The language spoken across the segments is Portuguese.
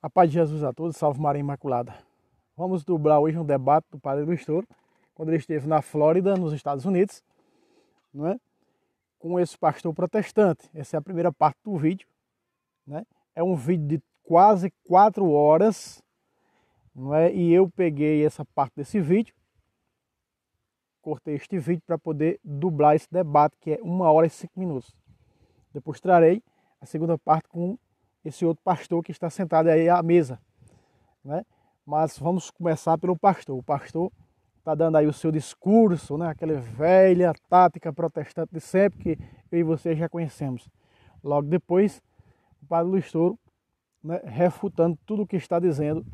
A paz de Jesus a todos, salve Maria Imaculada. Vamos dublar hoje um debate do Padre Luiz Toro, quando ele esteve na Flórida, nos Estados Unidos, não é? Com esse pastor protestante. Essa é a primeira parte do vídeo, né? É um vídeo de quase 4 horas, não é? E eu peguei essa parte desse vídeo, cortei este vídeo para poder dublar esse debate, que é 1 hora e 5 minutos. Depois trarei a segunda parte com esse outro pastor que está sentado aí à mesa, né? Mas vamos começar pelo pastor. O pastor está dando aí o seu discurso, né? Aquela velha tática protestante de sempre que eu e você já conhecemos. Logo depois, o Padre Luiz Toro, né, refutando tudo o que está dizendo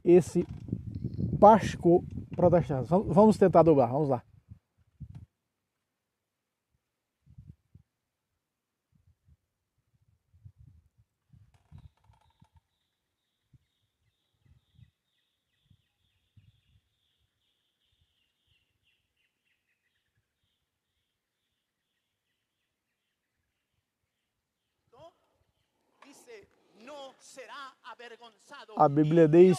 esse pastor protestante. Vamos tentar dublar, vamos lá. A Bíblia diz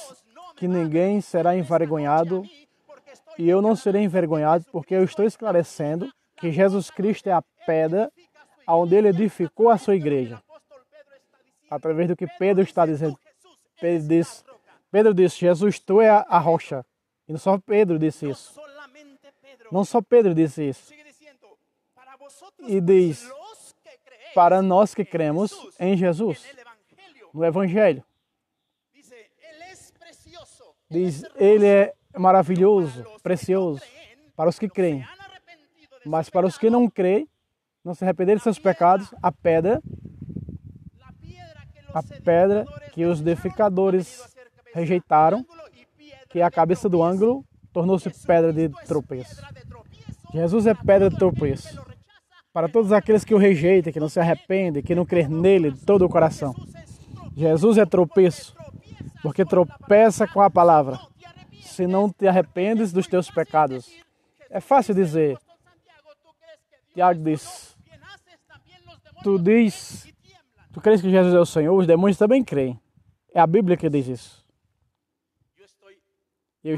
que ninguém será envergonhado e eu não serei envergonhado porque eu estou esclarecendo que Jesus Cristo é a pedra onde ele edificou a sua igreja. Através do que Pedro está dizendo. Pedro disse, Jesus, tu é a rocha. E não só Pedro disse isso. Não só Pedro disse isso. E diz, para nós que cremos em Jesus, no Evangelho. Diz, ele é maravilhoso, precioso, para os que creem. Mas para os que não creem, não se arrependerem de seus pecados, a pedra que os edificadores rejeitaram, que é a cabeça do ângulo, tornou-se pedra de tropeço. Jesus é pedra de tropeço. Para todos aqueles que o rejeitam, que não se arrependem, que não creem nele de todo o coração. Jesus é tropeço, porque tropeça com a palavra. Se não te arrependes dos teus pecados. É fácil dizer. Tiago diz, tu crês que Jesus é o Senhor, os demônios também creem. É a Bíblia que diz isso. Eu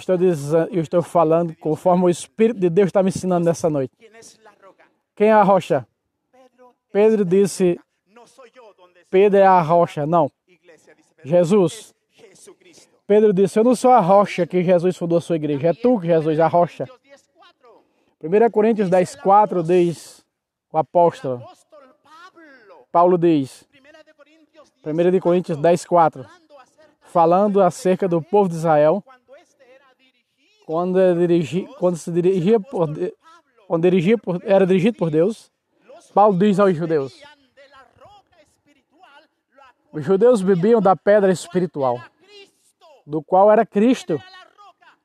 estou falando conforme o Espírito de Deus está me ensinando nessa noite. Quem é a rocha? Pedro disse, Pedro é a rocha. Não. Jesus. Pedro disse, eu não sou a rocha que Jesus fundou a sua igreja. É tu, Jesus, a rocha. 1 Coríntios 10:4 diz, o apóstolo, Paulo diz, 1 Coríntios 10:4, falando acerca do povo de Israel, quando era dirigido por Deus, Paulo diz aos judeus, os judeus bebiam da pedra espiritual, do qual era Cristo.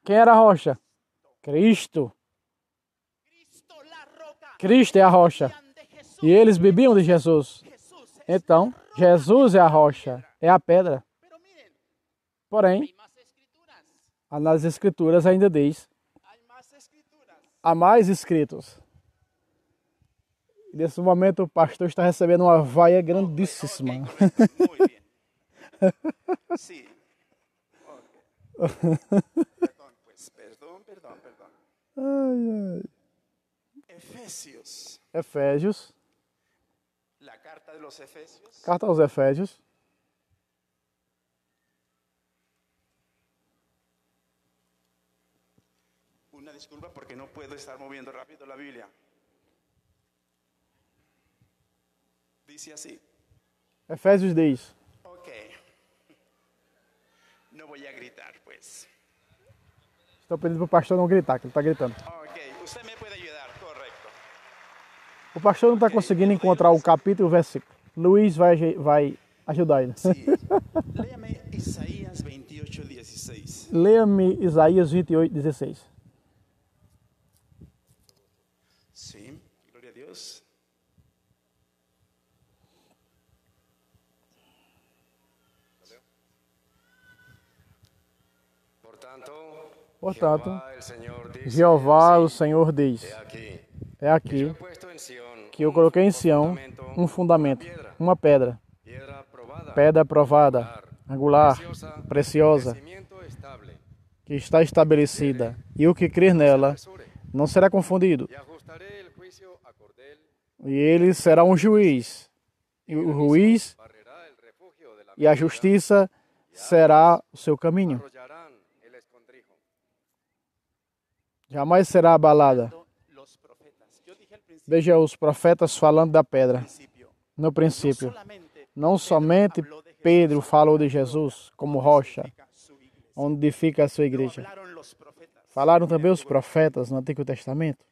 Quem era a rocha? Cristo. Cristo é a rocha. E eles bebiam de Jesus. Então, Jesus é a rocha, é a pedra. Porém, nas Escrituras ainda diz, há mais escritos. Nesse momento o pastor está recebendo uma vaia grandíssima. Ai, ai. Efésios. Carta aos Efésios. Uma desculpa porque não posso estar movendo rápido a Bíblia. Diz assim. Efésios diz. Ok. Não vou gritar, pues. Estou pedindo para o pastor não gritar, que ele está gritando. Ok, você me pode ajudar, correto. O pastor não está conseguindo encontrar o capítulo e o versículo. Luiz vai ajudar ele. Sim. Leia-me Isaías 28:16. Leia-me Isaías 28:16. Sim, glória a Deus. Portanto, Jeová, o Senhor diz, é aqui que eu coloquei em Sião um fundamento, uma pedra, pedra aprovada, angular, preciosa, que está estabelecida, e o que crer nela não será confundido. E ele será um juiz, e o juiz e a justiça será o seu caminho. Jamais será abalada. Veja os profetas falando da pedra. No princípio, não somente Pedro falou de Jesus como rocha, onde fica a sua igreja. Falaram também os profetas no Antigo Testamento.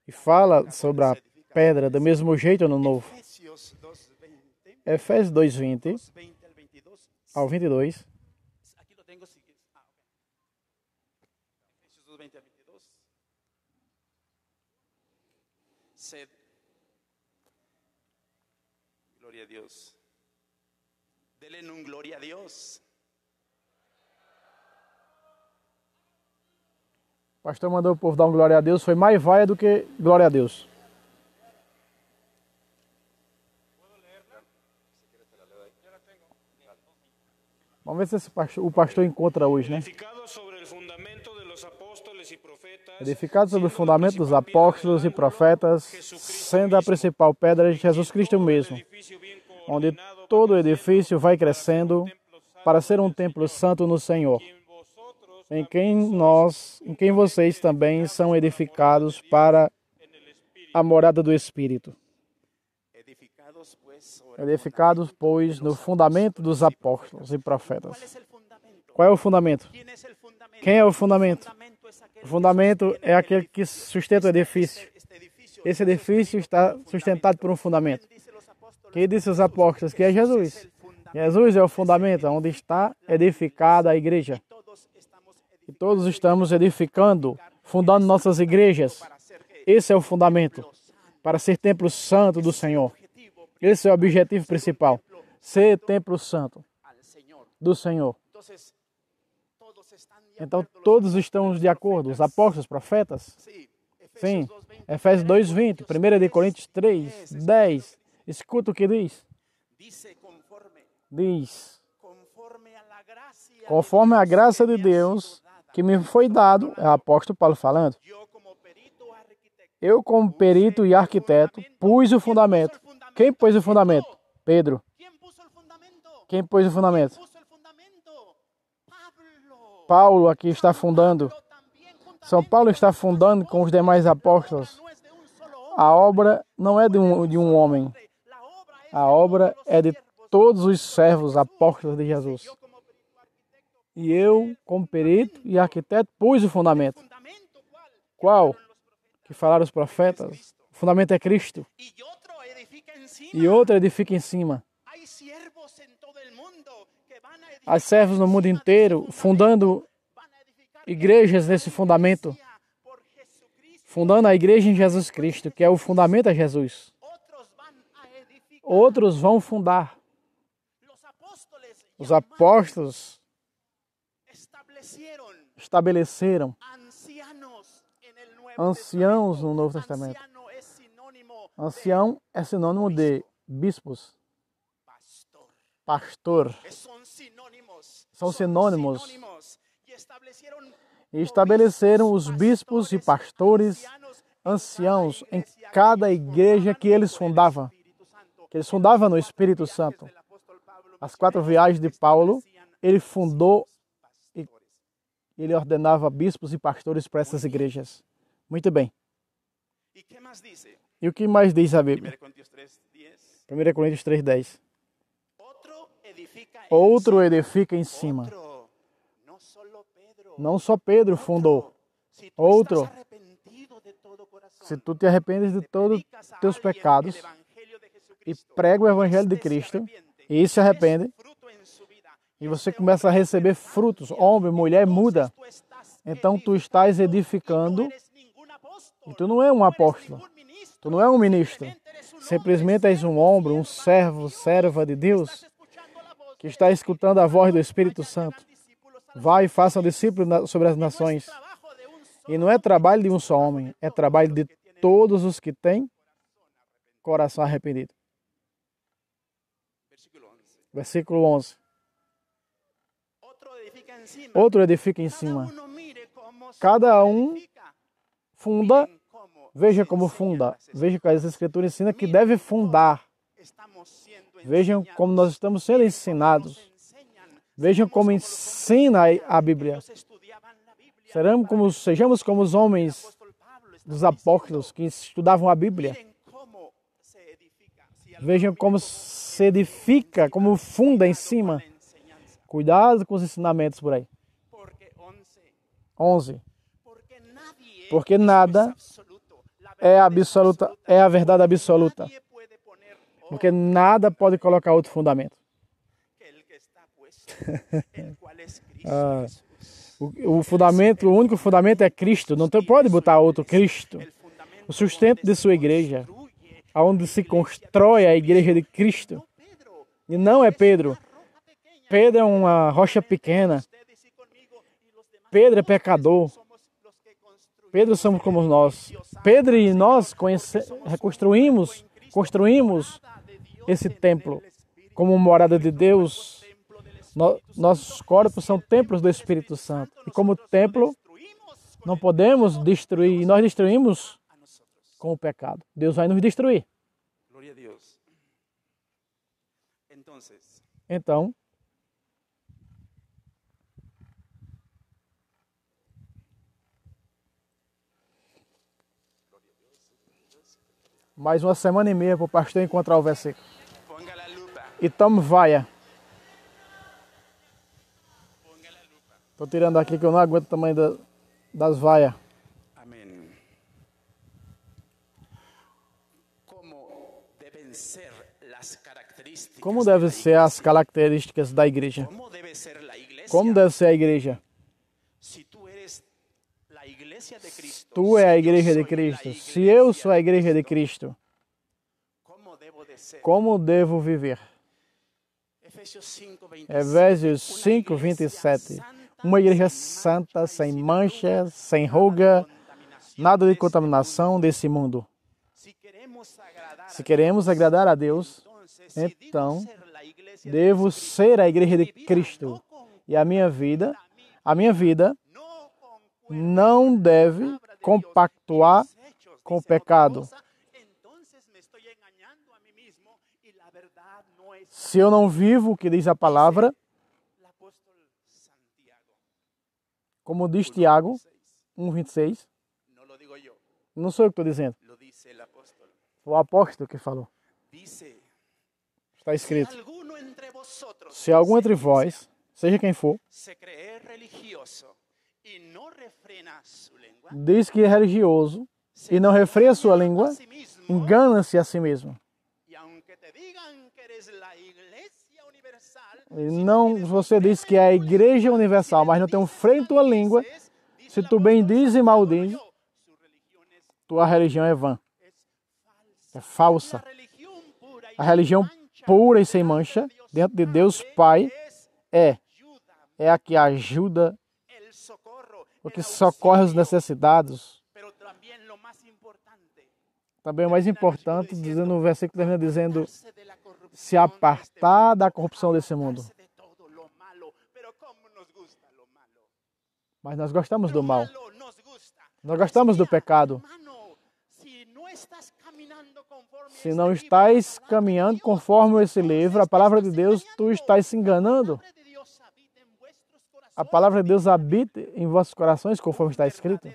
E fala sobre a pedra do mesmo jeito no Novo. Efésios 2:20 ao 22. Gloria a Dios. Denle un gloria a Dios. O pastor mandou o povo dar um glória a Deus, foi mais vaia do que glória a Deus. Vamos ver se o pastor encontra hoje, né? Edificado sobre o fundamento dos apóstolos e profetas, sendo a principal pedra de Jesus Cristo mesmo, onde todo o edifício vai crescendo para ser um templo santo no Senhor, em quem vocês também são edificados para a morada do Espírito. Edificados, pois, no fundamento dos apóstolos e profetas. Qual é o fundamento? Quem é o fundamento? O fundamento é aquele que sustenta o edifício. Esse edifício está sustentado por um fundamento. Quem disse os apóstolos? Que é Jesus. Jesus é o fundamento onde está edificada a igreja. E todos estamos edificando, fundando nossas igrejas. Esse é o fundamento para ser templo santo do Senhor. Esse é o objetivo principal. Ser templo santo do Senhor. Então todos estamos de acordo. Os apóstolos, os profetas. Sim. Efésios 2:20. 1 Coríntios 3:10. Escuta o que diz. Diz. Conforme a graça de Deus que me foi dado, é o apóstolo Paulo falando. Eu, como perito e arquiteto, pus o fundamento. Quem pôs o fundamento? Pedro. Quem pôs o fundamento? Paulo aqui está fundando. São Paulo está fundando com os demais apóstolos. A obra não é de um homem. A obra é de todos os servos apóstolos de Jesus. E eu, como perito e arquiteto, pus o fundamento. Qual? Que falaram os profetas. O fundamento é Cristo. E outro edifica em cima. Há servos no mundo inteiro fundando igrejas nesse fundamento. Fundando a igreja em Jesus Cristo, que é o fundamento a Jesus. Outros vão fundar. Os apóstolos estabeleceram anciãos no Novo Testamento. Ancião é sinônimo de bispos, pastor. São sinônimos. E estabeleceram os bispos e pastores, anciãos, em cada igreja que eles fundavam. Que eles fundavam no Espírito Santo. As 4 viagens de Paulo, ele fundou e ele ordenava bispos e pastores para essas igrejas. Muito bem. E o que mais diz a Bíblia? 1 Coríntios 3:10. Outro edifica em cima. Não só Pedro fundou. Outro. Se tu te arrependes de todos os teus pecados e prega o Evangelho de Cristo e se arrepende, e você começa a receber frutos, homem, mulher, muda, então tu estás edificando e tu não é um apóstolo. Tu não é um ministro. Simplesmente és um homem, um servo, serva de Deus que está escutando a voz do Espírito Santo. Vai e faça um discípulo sobre as nações. E não é trabalho de um só homem, é trabalho de todos os que têm coração arrependido. Versículo 11. Outro edifica em cima. Cada um funda, veja como funda. Veja que as Escrituras ensinam que deve fundar. Vejam como nós estamos sendo ensinados. Vejam como ensina a Bíblia. Sejamos como os homens dos apóstolos que estudavam a Bíblia. Vejam como se edifica, como funda em cima. Cuidado com os ensinamentos por aí. 11. Porque nada é absoluta, é a verdade absoluta. Porque nada pode colocar outro fundamento. O fundamento, o único fundamento é Cristo. Não pode botar outro Cristo. O sustento de sua igreja, aonde se constrói a igreja de Cristo. E não é Pedro. Pedro é uma rocha pequena. Pedro é pecador. Pedro somos como nós. Pedro e nós construímos esse templo como morada de Deus. Nossos corpos são templos do Espírito Santo. E como templo, não podemos destruir. E nós destruímos com o pecado. Deus vai nos destruir. Então, mais uma semana e meia para o pastor encontrar o versículo. E tome vaia. Estou tirando aqui que eu não aguento o tamanho das vaias. Amém. Como devem ser as características da igreja? Como deve ser a igreja? Tu é a igreja de Cristo. Se eu sou a igreja de Cristo, como devo viver? Efésios 5, 27. Uma igreja santa, sem mancha, sem ruga, nada de contaminação desse mundo. Se queremos agradar a Deus, então devo ser a igreja de Cristo. E a minha vida não deve compactuar com o pecado. Se eu não vivo o que diz a palavra, como diz Tiago 1,26, não sou eu que estou dizendo, o apóstolo que falou. Está escrito: se algum entre vós, seja quem for, diz que é religioso e não refreia sua língua, engana-se a si mesmo. E não, você diz que é a igreja universal, mas não tem um freio em tua língua. Se tu bem diz e mal diz, tua religião é vã. É falsa. A religião pura e sem mancha, dentro de Deus Pai, é a que ajuda, o que socorre os necessitados. Também o mais importante, dizendo no versículo termina dizendo: se apartar da corrupção desse mundo. Mas nós gostamos do mal. Nós gostamos do pecado. Se não estás caminhando conforme esse livro, a palavra de Deus, tu estás se enganando. A palavra de Deus habita em vossos corações, conforme está escrito.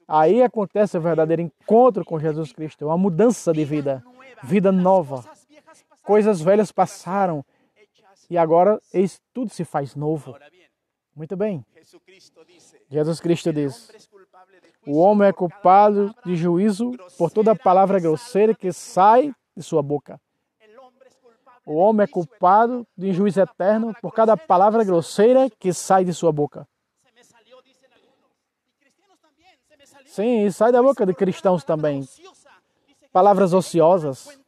Aí acontece o verdadeiro encontro com Jesus Cristo, uma mudança de vida, vida nova. Coisas velhas passaram e agora tudo se faz novo. Muito bem. Jesus Cristo diz: o homem é culpado de juízo por toda palavra grosseira que sai de sua boca. O homem é culpado de juízo eterno por cada palavra grosseira que sai de sua boca. Sim, e sai da boca de cristãos também. Palavras ociosas.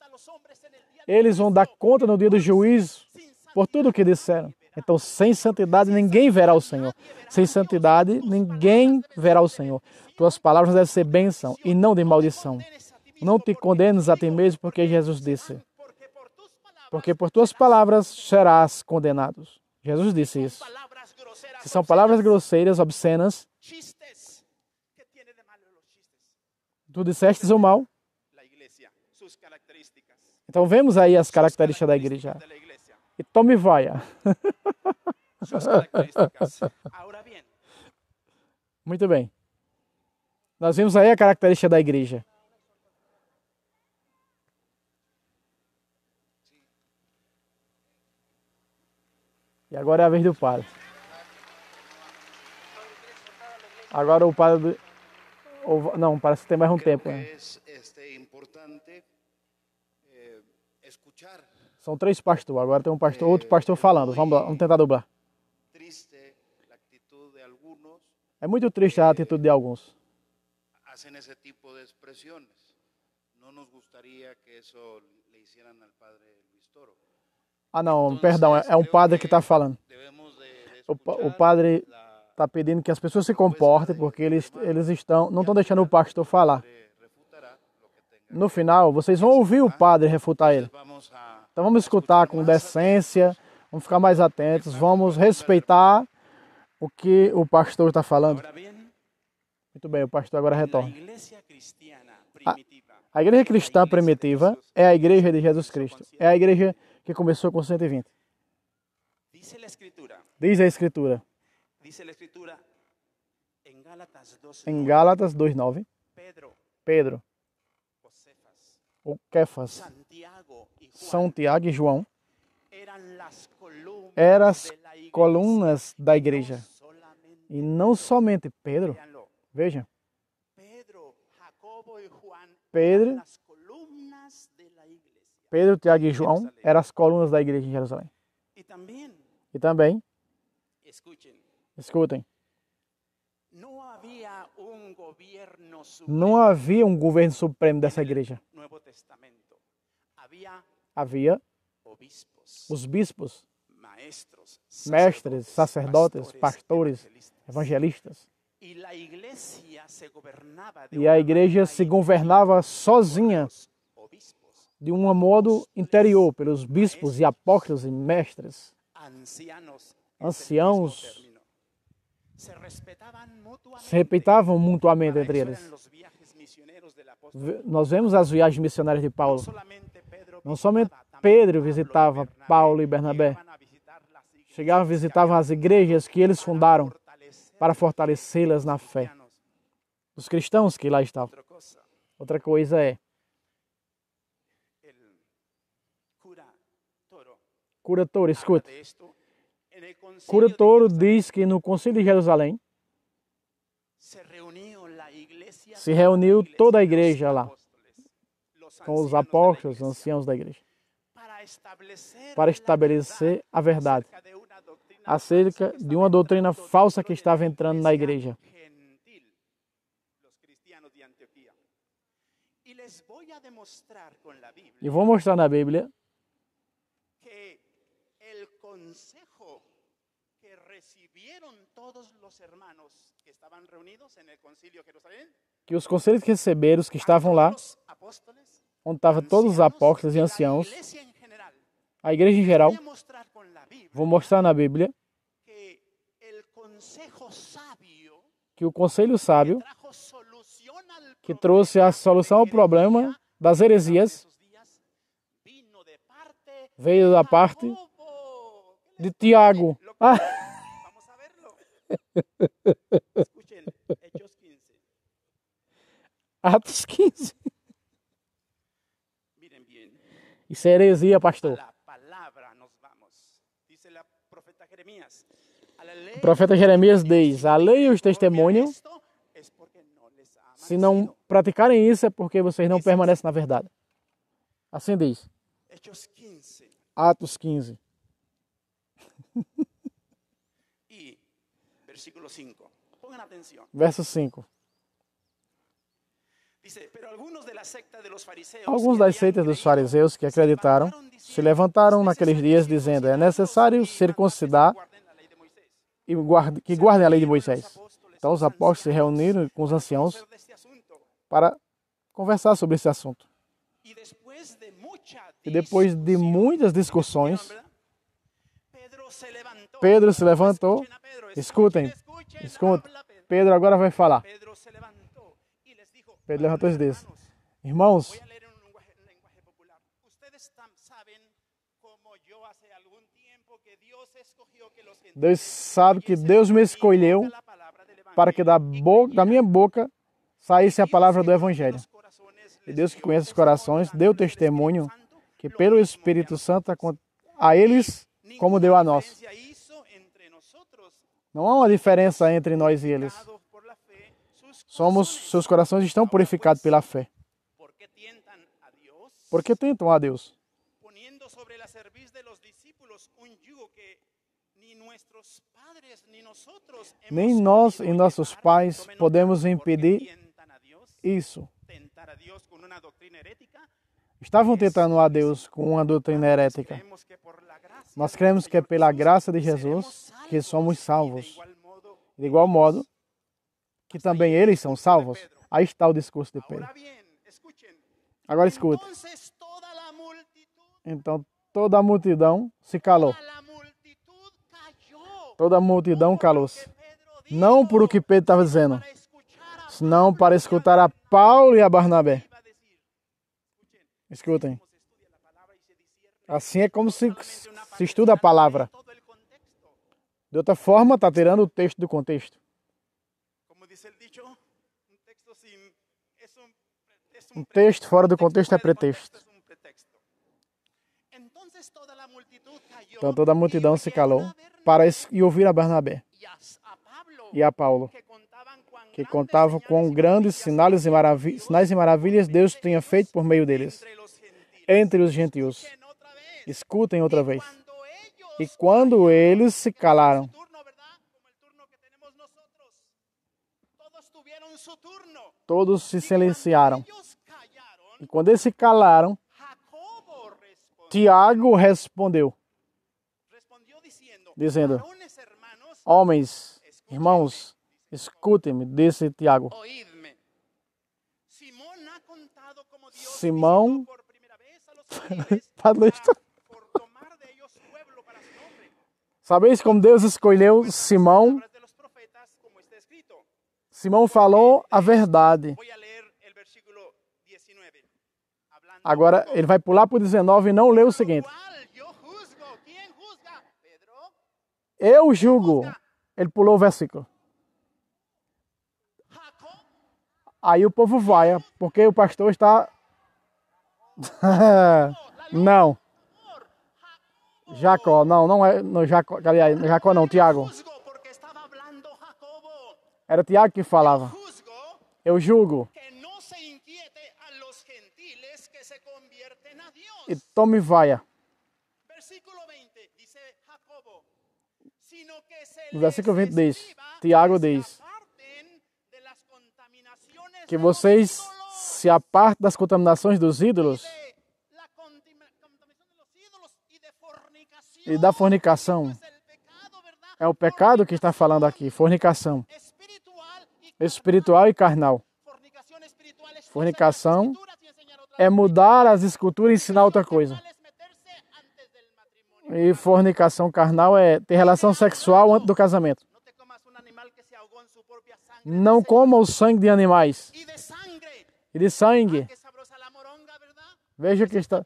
Eles vão dar conta no dia do juízo por tudo o que disseram. Então, sem santidade, ninguém verá o Senhor. Sem santidade, ninguém verá o Senhor. Tuas palavras devem ser bênção e não de maldição. Não te condenes a ti mesmo, porque Jesus disse: porque por tuas palavras serás condenado. Jesus disse isso. palabras groseras, Se são palavras grosseiras, obscenas, chistes. ¿Qué tiene de malo los chistes? tu dissestes o mal. La iglesia, sus características. Então vemos aí as características da igreja. De la iglesia, E tome vaia. sus características. Ahora bien, Muito bem. Nós vimos aí a característica da igreja. E agora é a vez do padre. Agora o padre... Não, parece que tem mais um Creo tempo. que Né? es importante escuchar. São 3 pastores. Agora tem outro pastor falando. Vamos lá, vamos tentar dublar. Triste la actitud de algunos, É muito triste a atitude de alguns. hacen ese tipo de expresiones. No nos gustaría que eso le hicieran al padre Luis Toro. Ah, não, perdão. É um padre que está falando. Debemos de O escuchar padre la está pedindo que as pessoas se comportem porque eles não estão deixando o pastor falar. refutará lo que tenga. No final, vocês vão ouvir o padre refutar ele. Vamos a Então vamos escutar com decência, vamos ficar mais atentos, vamos respeitar o que o pastor está falando. ahora bien, Muito bem, o pastor agora la retorna. iglesia cristiana primitiva, A igreja cristã primitiva é a igreja de Jesus Cristo. É a igreja que começou com 120. dice la escritura, Diz a Escritura, en Gálatas 2, em Gálatas 2,9, Pedro, Pedro, o Cefas, ou Kefas, Santiago y Juan São Tiago e João, eran las columnas eram as de la iglesia, colunas da igreja. solamente, E não somente Pedro, véanlo, veja, Pedro, Jacobo y Juan Pedro, eran las columnas de la iglesia. Pedro, Tiago e João eram as colunas da igreja em Jerusalém. Y también, E também, escuchen, escutem, no había un gobierno não supremo havia um governo supremo dessa en el igreja. Nuevo Testamento. Había Havia obispos, os bispos, maestros, mestres, sacerdotes, pastores, evangelistas. evangelistas. Y la iglesia se gobernaba de E a una igreja manera se governava sozinha, los obispos, de um modo interior, pelos bispos e apóstolos e mestres. ancianos, Anciãos. es el mismo término. Se respetaban mutuamente. Se respeitavam mutuamente Para entre eso eles. eran los viajes misioneros del apóstol. Nós vemos as viagens missionárias de Paulo. Solamente Pedro Não somente visitaba, también Pedro Pablo y visitava Bernabé Paulo e Bernabé. llegaban a visitar las iglesias Chegavam e que visitavam habían as igrejas que eles fundaram para fortalecer fortalecê-las na fé. cristianos. Os cristãos que lá estavam. Otra cosa, Outra coisa é, el cura Toro Cura Toro, habla escuta. de esto. En el concilio Cura de Toro Jerusalén diz que no Concílio de Jerusalém se reunió la iglesia, se reuniu toda a igreja los lá, apóstoles, los com os ancianos de la apóstolos, iglesia, anciãos da igreja, para para estabelecer a verdade acerca de una doctrina acerca falsa que de uma estaba doutrina entrando falsa dentro que de estava la entrando na igreja. gentil, los cristianos de Antioquía. Y les voy a demostrar con la Biblia E vou mostrar na Bíblia que el consejo que recibieron todos los hermanos que estaban reunidos en el concilio de Jerusalén, que os conselhos que receberam, os que estavam lá, los apóstoles, onde estavam todos os apóstolos e la anciãos, iglesia en general, a igreja em geral, voy a mostrar con la Biblia vou mostrar na Bíblia que el consejo sabio que o conselho sábio, trajo solución al que trouxe a solução ao problema das heresias, esos días, vino de parte veio da parte Jacobo. ¿Qué de les Tiago. parece? Ah, Vamos a verlo. Escuchen, Hechos 15. Atos 15. Miren bien. Isso é heresia, A pastor. la palabra nos vamos. Dice la profeta Jeremías. A la ley O profeta Jeremias diz: a lei e os testemunhos, esto es porque no les ha se não amanecido. praticarem isso, é porque vocês não permanecem na verdade. Assim diz. Hechos 15. Atos 15. Y versículo 5. Pongan atención. Verso 5. Dice, pero algunos de la secta de los fariseos Alguns que das habían seitas dos creído, fariseus que acreditaram se levantaram naqueles dias dizendo: é necessário circuncidar guarden la ley de Moisés. e que guardem a lei de Moisés. Então os apóstolos se reuniram com os anciãos De este asunto. para conversar sobre esse assunto. Y después de E depois de muitas discussões, Pedro se levantou. Escutem. Pedro agora vai falar. Pedro levantou e disse: irmãos, Deus sabe que Deus me escolheu para que da minha boca saísse a palavra do Evangelho. E Deus que conhece os corações deu testemunho que pelo Espírito Santo a eles como deu a nós. Não há uma diferença entre nós e eles. Seus corações estão purificados pela fé. Porque tentam a Deus. Nem nós e nossos pais podemos impedir isso. Estavam tentando a Deus com uma doutrina herética. Nós cremos que é pela graça de Jesus que somos salvos. De igual modo que também eles são salvos. Aí está o discurso de Pedro. Agora escute. Então toda a multidão se calou. Toda a multidão calou-se. Não por o que Pedro estava dizendo, senão para escutar a Paulo e a Barnabé. Escutem. Assim é como se estuda a palavra. De outra forma, está tirando o texto do contexto. Um texto fora do contexto é pretexto. Então toda a multidão se calou para ouvir a Barnabé e a Paulo, que contavam com grandes sinais e maravilhas Deus tinha feito por meio deles, entre os gentios. Escutem outra vez. E quando eles se calaram, todos se silenciaram. E quando eles se calaram, Tiago respondeu, dizendo: homens, irmãos, escutem-me, disse Tiago. Simão Sabeis como Deus escolheu Simão? Simão falou a verdade. Agora ele vai pular para o 19 e não lê o seguinte. Eu julgo. Ele pulou o versículo. Aí o povo vai, porque o pastor está... Não. Jacó, não é no Jacó, aliás, Jacó não, Tiago. Era Tiago que falava. Eu julgo. E tome vaia. No versículo 20 diz, Tiago diz, que vocês se apartem das contaminações dos ídolos e da fornicação. É o pecado que está falando aqui, fornicação. Espiritual e carnal. Fornicação é mudar as escrituras e ensinar outra coisa. E fornicação carnal é ter relação sexual antes do casamento. Não coma o sangue de animais. E de sangue. Veja que está...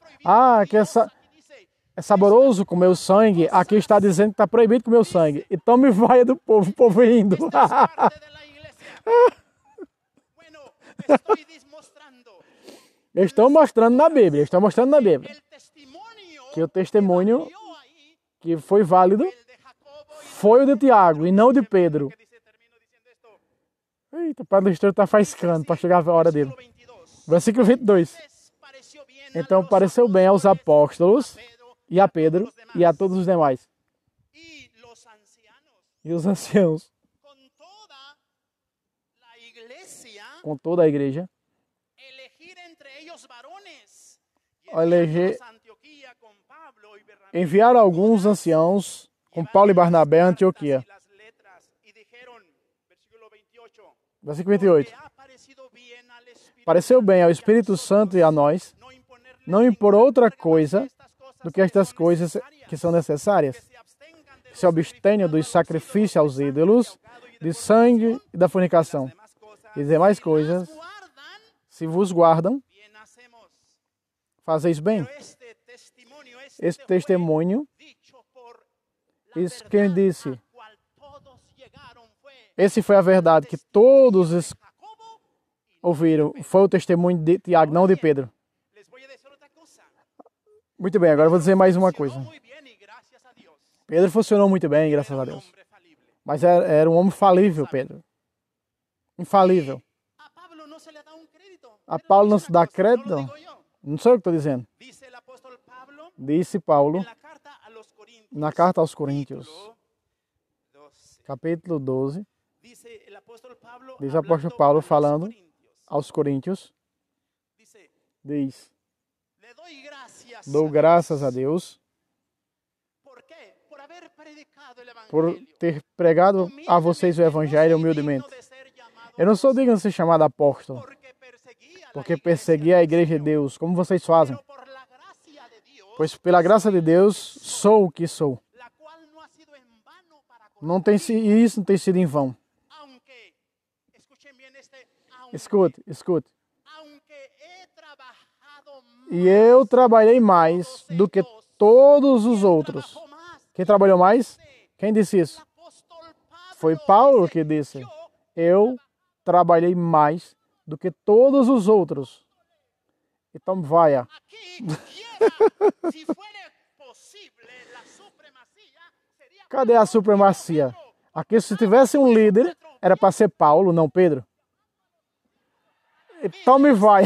que é saboroso comer o sangue. Aqui está dizendo que está proibido comer o sangue. Então me vai do povo, o povo indo. Estou mostrando na Bíblia. Que o testemunho que foi válido foi o de Tiago e não o de Pedro. Eita, o padre Listor está faiscando para chegar a hora dele. Versículo 22. Então pareceu bem aos apóstolos e a Pedro e a todos os demais. E os anciãos. Com toda a igreja. Enviaram alguns anciãos com Paulo e Barnabé a Antioquia. Versículo 28. Pareceu bem ao Espírito Santo e a nós não impor outra coisa do que estas coisas que são necessárias. Que se abstenham dos sacrifícios aos ídolos, de sangue e da fornicação. E demais coisas, se vos guardam, fazeis bem. Este testemunho, isso quem disse, esse foi a verdade que todos ouviram. Foi o testemunho de Tiago, não de Pedro. Muito bem, agora eu vou dizer mais uma coisa. Pedro funcionou muito bem, graças a Deus. Mas era um homem falível, Pedro. Infalível. A Paulo não se dá crédito? Não sei o que estou dizendo. Disse Paulo na carta aos Coríntios, capítulo 12. Diz o apóstolo Paulo falando aos Coríntios. Diz: dou graças a Deus por ter pregado a vocês o Evangelho humildemente. Eu não sou digno de ser chamado apóstolo, porque persegui a igreja de Deus, como vocês fazem. Pois pela graça de Deus sou o que sou. Isso não tem sido em vão. Escute, escute. E eu trabalhei mais do que todos os outros. Quem trabalhou mais? Quem disse isso? Foi Paulo que disse: eu trabalhei mais do que todos os outros. Então vai. Cadê a supremacia? Aqui, se tivesse um líder, era para ser Paulo, não Pedro. Então me vai.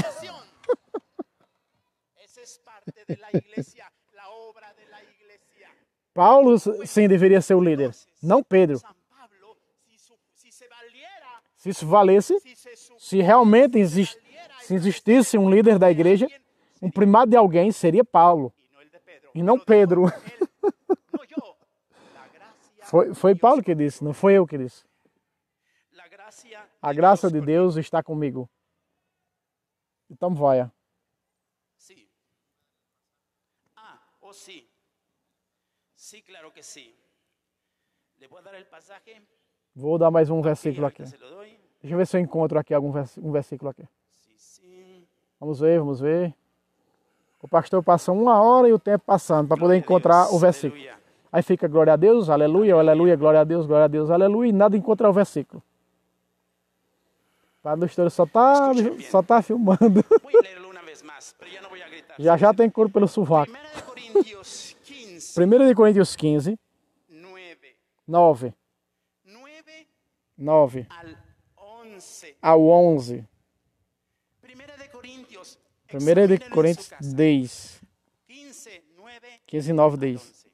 Paulo, sim, deveria ser o líder, não Pedro. Se isso valesse, se realmente existisse um líder da igreja, um primado de alguém seria Paulo, e não Pedro. Foi Paulo que disse, não foi eu que disse. A graça de Deus está comigo. Então vai. Sí. Oh sí. Sí, claro que sí. ¿Le puedo dar el pasaje? Vou dar mais um versículo aqui. Deixa eu ver se eu encontro aqui um versículo aqui. Vamos ver, vamos ver. O pastor passou 1 hora e o tempo passando para poder encontrar o versículo. Aí fica glória a Deus, aleluia, aleluia, glória a Deus, aleluia, e nada encontra o versículo. O Padre Luistor só tá filmando. Já tem couro pelo sovaco. 1 Coríntios 15, 9 ao 11. 1 Coríntios 10, 15, 9, 10.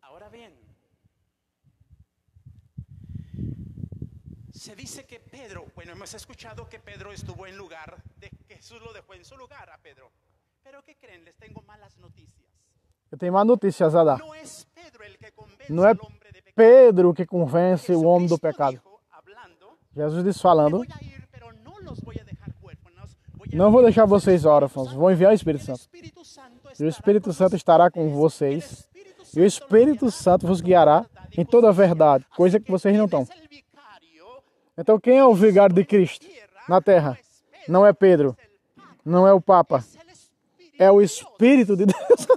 Ahora bien, se dice que Pedro, bueno, hemos escuchado que Pedro estuvo en lugar, de que Jesús lo dejó en su lugar a Pedro. Pero ¿qué creen? Les tengo malas noticias. Eu tenho más notícias a dar. No es Pedro el que convence Não é al hombre de pecado. Pedro que convence o homem do pecado. Jesus disse falando: Voy a ir, pero no los voy a dejar huérfanos. não vou deixar vocês órfãos, vou enviar o Espírito Santo. E o Espírito Santo estará com vocês. E o Espírito Santo vos guiará em toda a verdade, coisa que vocês não estão. Então quem é o vigário de Cristo na terra? Não é Pedro, não é o Papa, é o Espírito de Deus.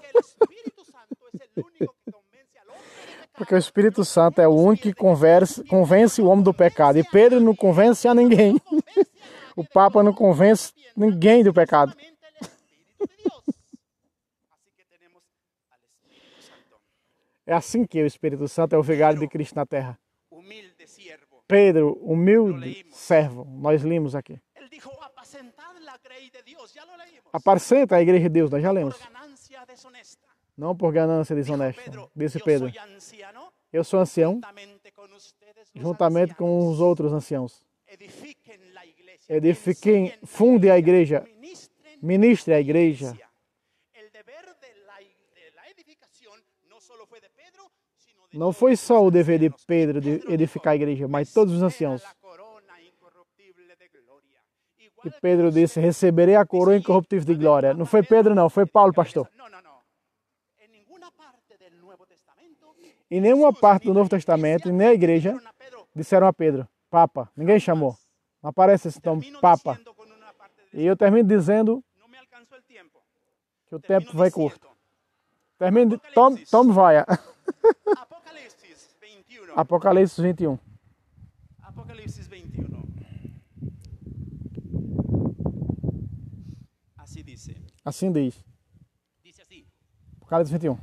Porque o Espírito Santo é o único que convence o homem do pecado. E Pedro não convence a ninguém. O Papa não convence ninguém do pecado. É assim que o Espírito Santo é o vigário de Cristo na terra. Pedro, humilde servo, nós lemos aqui. Apacenta a igreja de Deus, nós já lemos. Não por ganância desonesta, disse Pedro. Eu sou ancião, juntamente com os outros anciãos. Edifiquem, funde a igreja, ministre a igreja. Não foi só o dever de Pedro de edificar a igreja, mas todos os anciãos. que Pedro disse, receberei a coroa incorruptível de glória. Não foi Pedro não, foi Paulo, pastor. Em nenhuma parte do Novo Testamento, nem a igreja, disseram a Pedro, Papa. Ninguém chamou. Não aparece esse nome, Papa. E eu termino dizendo que o tempo vai curto. Termino de... Tome vai. Apocalipse 21. Apocalipse 21. Assim diz. Assim diz. Diz assim. Apocalipse 21.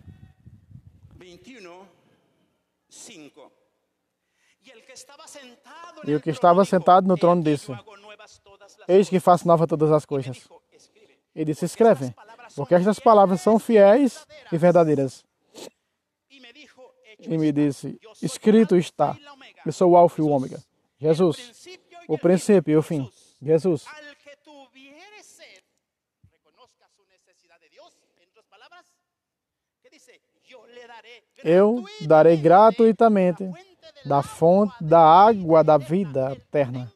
21, 5. E o que estava sentado no trono disse, eis que faço nova todas as coisas. E disse, escreve, porque estas palavras são fiéis e verdadeiras. E me disse, escrito está, eu sou o Alfa e o Ômega. Jesus, o princípio e o fim. Jesus. Eu darei gratuitamente da fonte da água da vida eterna.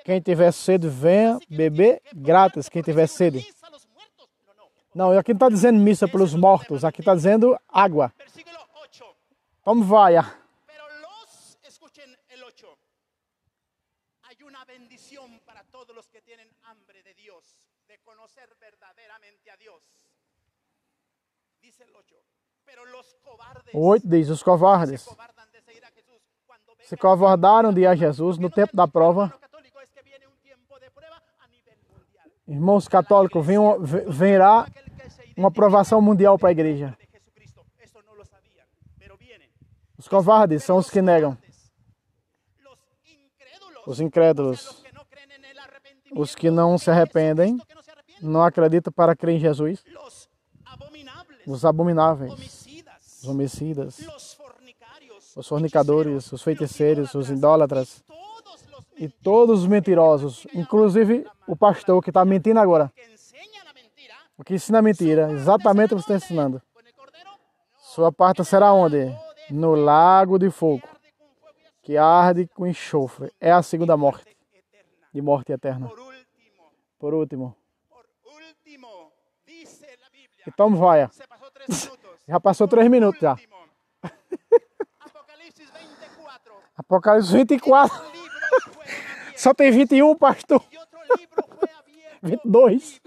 Quem tiver sede, venha beber grátis. Quem tiver sede. Não, aqui não está dizendo missa pelos mortos. Aqui está dizendo água. Como vai? O 8 diz, os covardes se covardaram de ir a Jesus no tempo da prova. Irmãos católicos, virá uma aprovação mundial para a igreja. Os covardes são os que negam. Os incrédulos. Os que não se arrependem, não acreditam para crer em Jesus. Os abomináveis. Os homicidas. Os fornicadores, os feiticeiros, os idólatras. E todos os mentirosos. Inclusive o pastor que está mentindo agora. O que ensina mentira. Exatamente o que está ensinando. Sua parte será onde? No lago de fogo, que arde com enxofre. É a segunda morte, de morte eterna. Por último. Então vai. Já passou 3 minutos já. Apocalipse 24. Só tem 21, pastor. 22.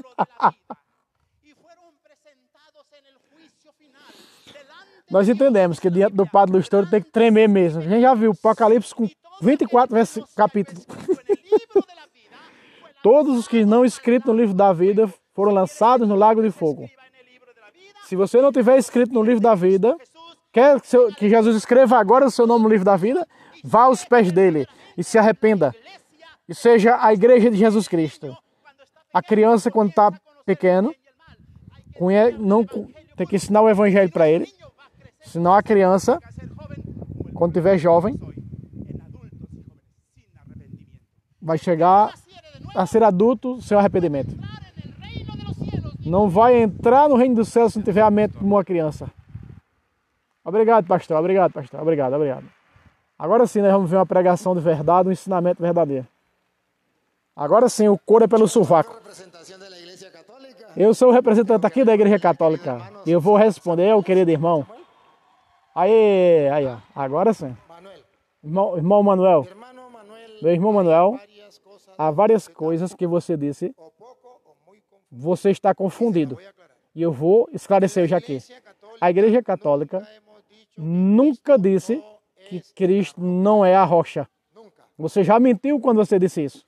Nós entendemos que diante do Padre Luiz Toro tem que tremer mesmo. A gente já viu Apocalipse com 24 capítulos. Todos os que não escritos no livro da vida foram lançados no lago de fogo. Se você não tiver escrito no livro da vida, quer que Jesus escreva agora o seu nome no livro da vida, vá aos pés dele e se arrependa. E seja a igreja de Jesus Cristo. A criança, quando está pequeno, não tem que ensinar o evangelho para ele. Senão a criança, quando tiver jovem, vai chegar a ser adulto sem arrependimento. Não vai entrar no reino dos céus se não tiver a mente como uma criança. Obrigado, pastor. Obrigado, pastor. Obrigado, obrigado. Agora sim, nós vamos ver uma pregação de verdade, um ensinamento verdadeiro. Agora sim, o couro é pelo sovaco. Eu sou o representante aqui da Igreja Católica. E eu vou responder ao querido irmão. Aí, ó. Agora sim. Irmão Manuel. Meu irmão Manuel, há várias coisas que você disse. Você está confundido. E eu vou esclarecer hoje aqui. A Igreja Católica nunca disse que Cristo não é a rocha. Você já mentiu quando você disse isso.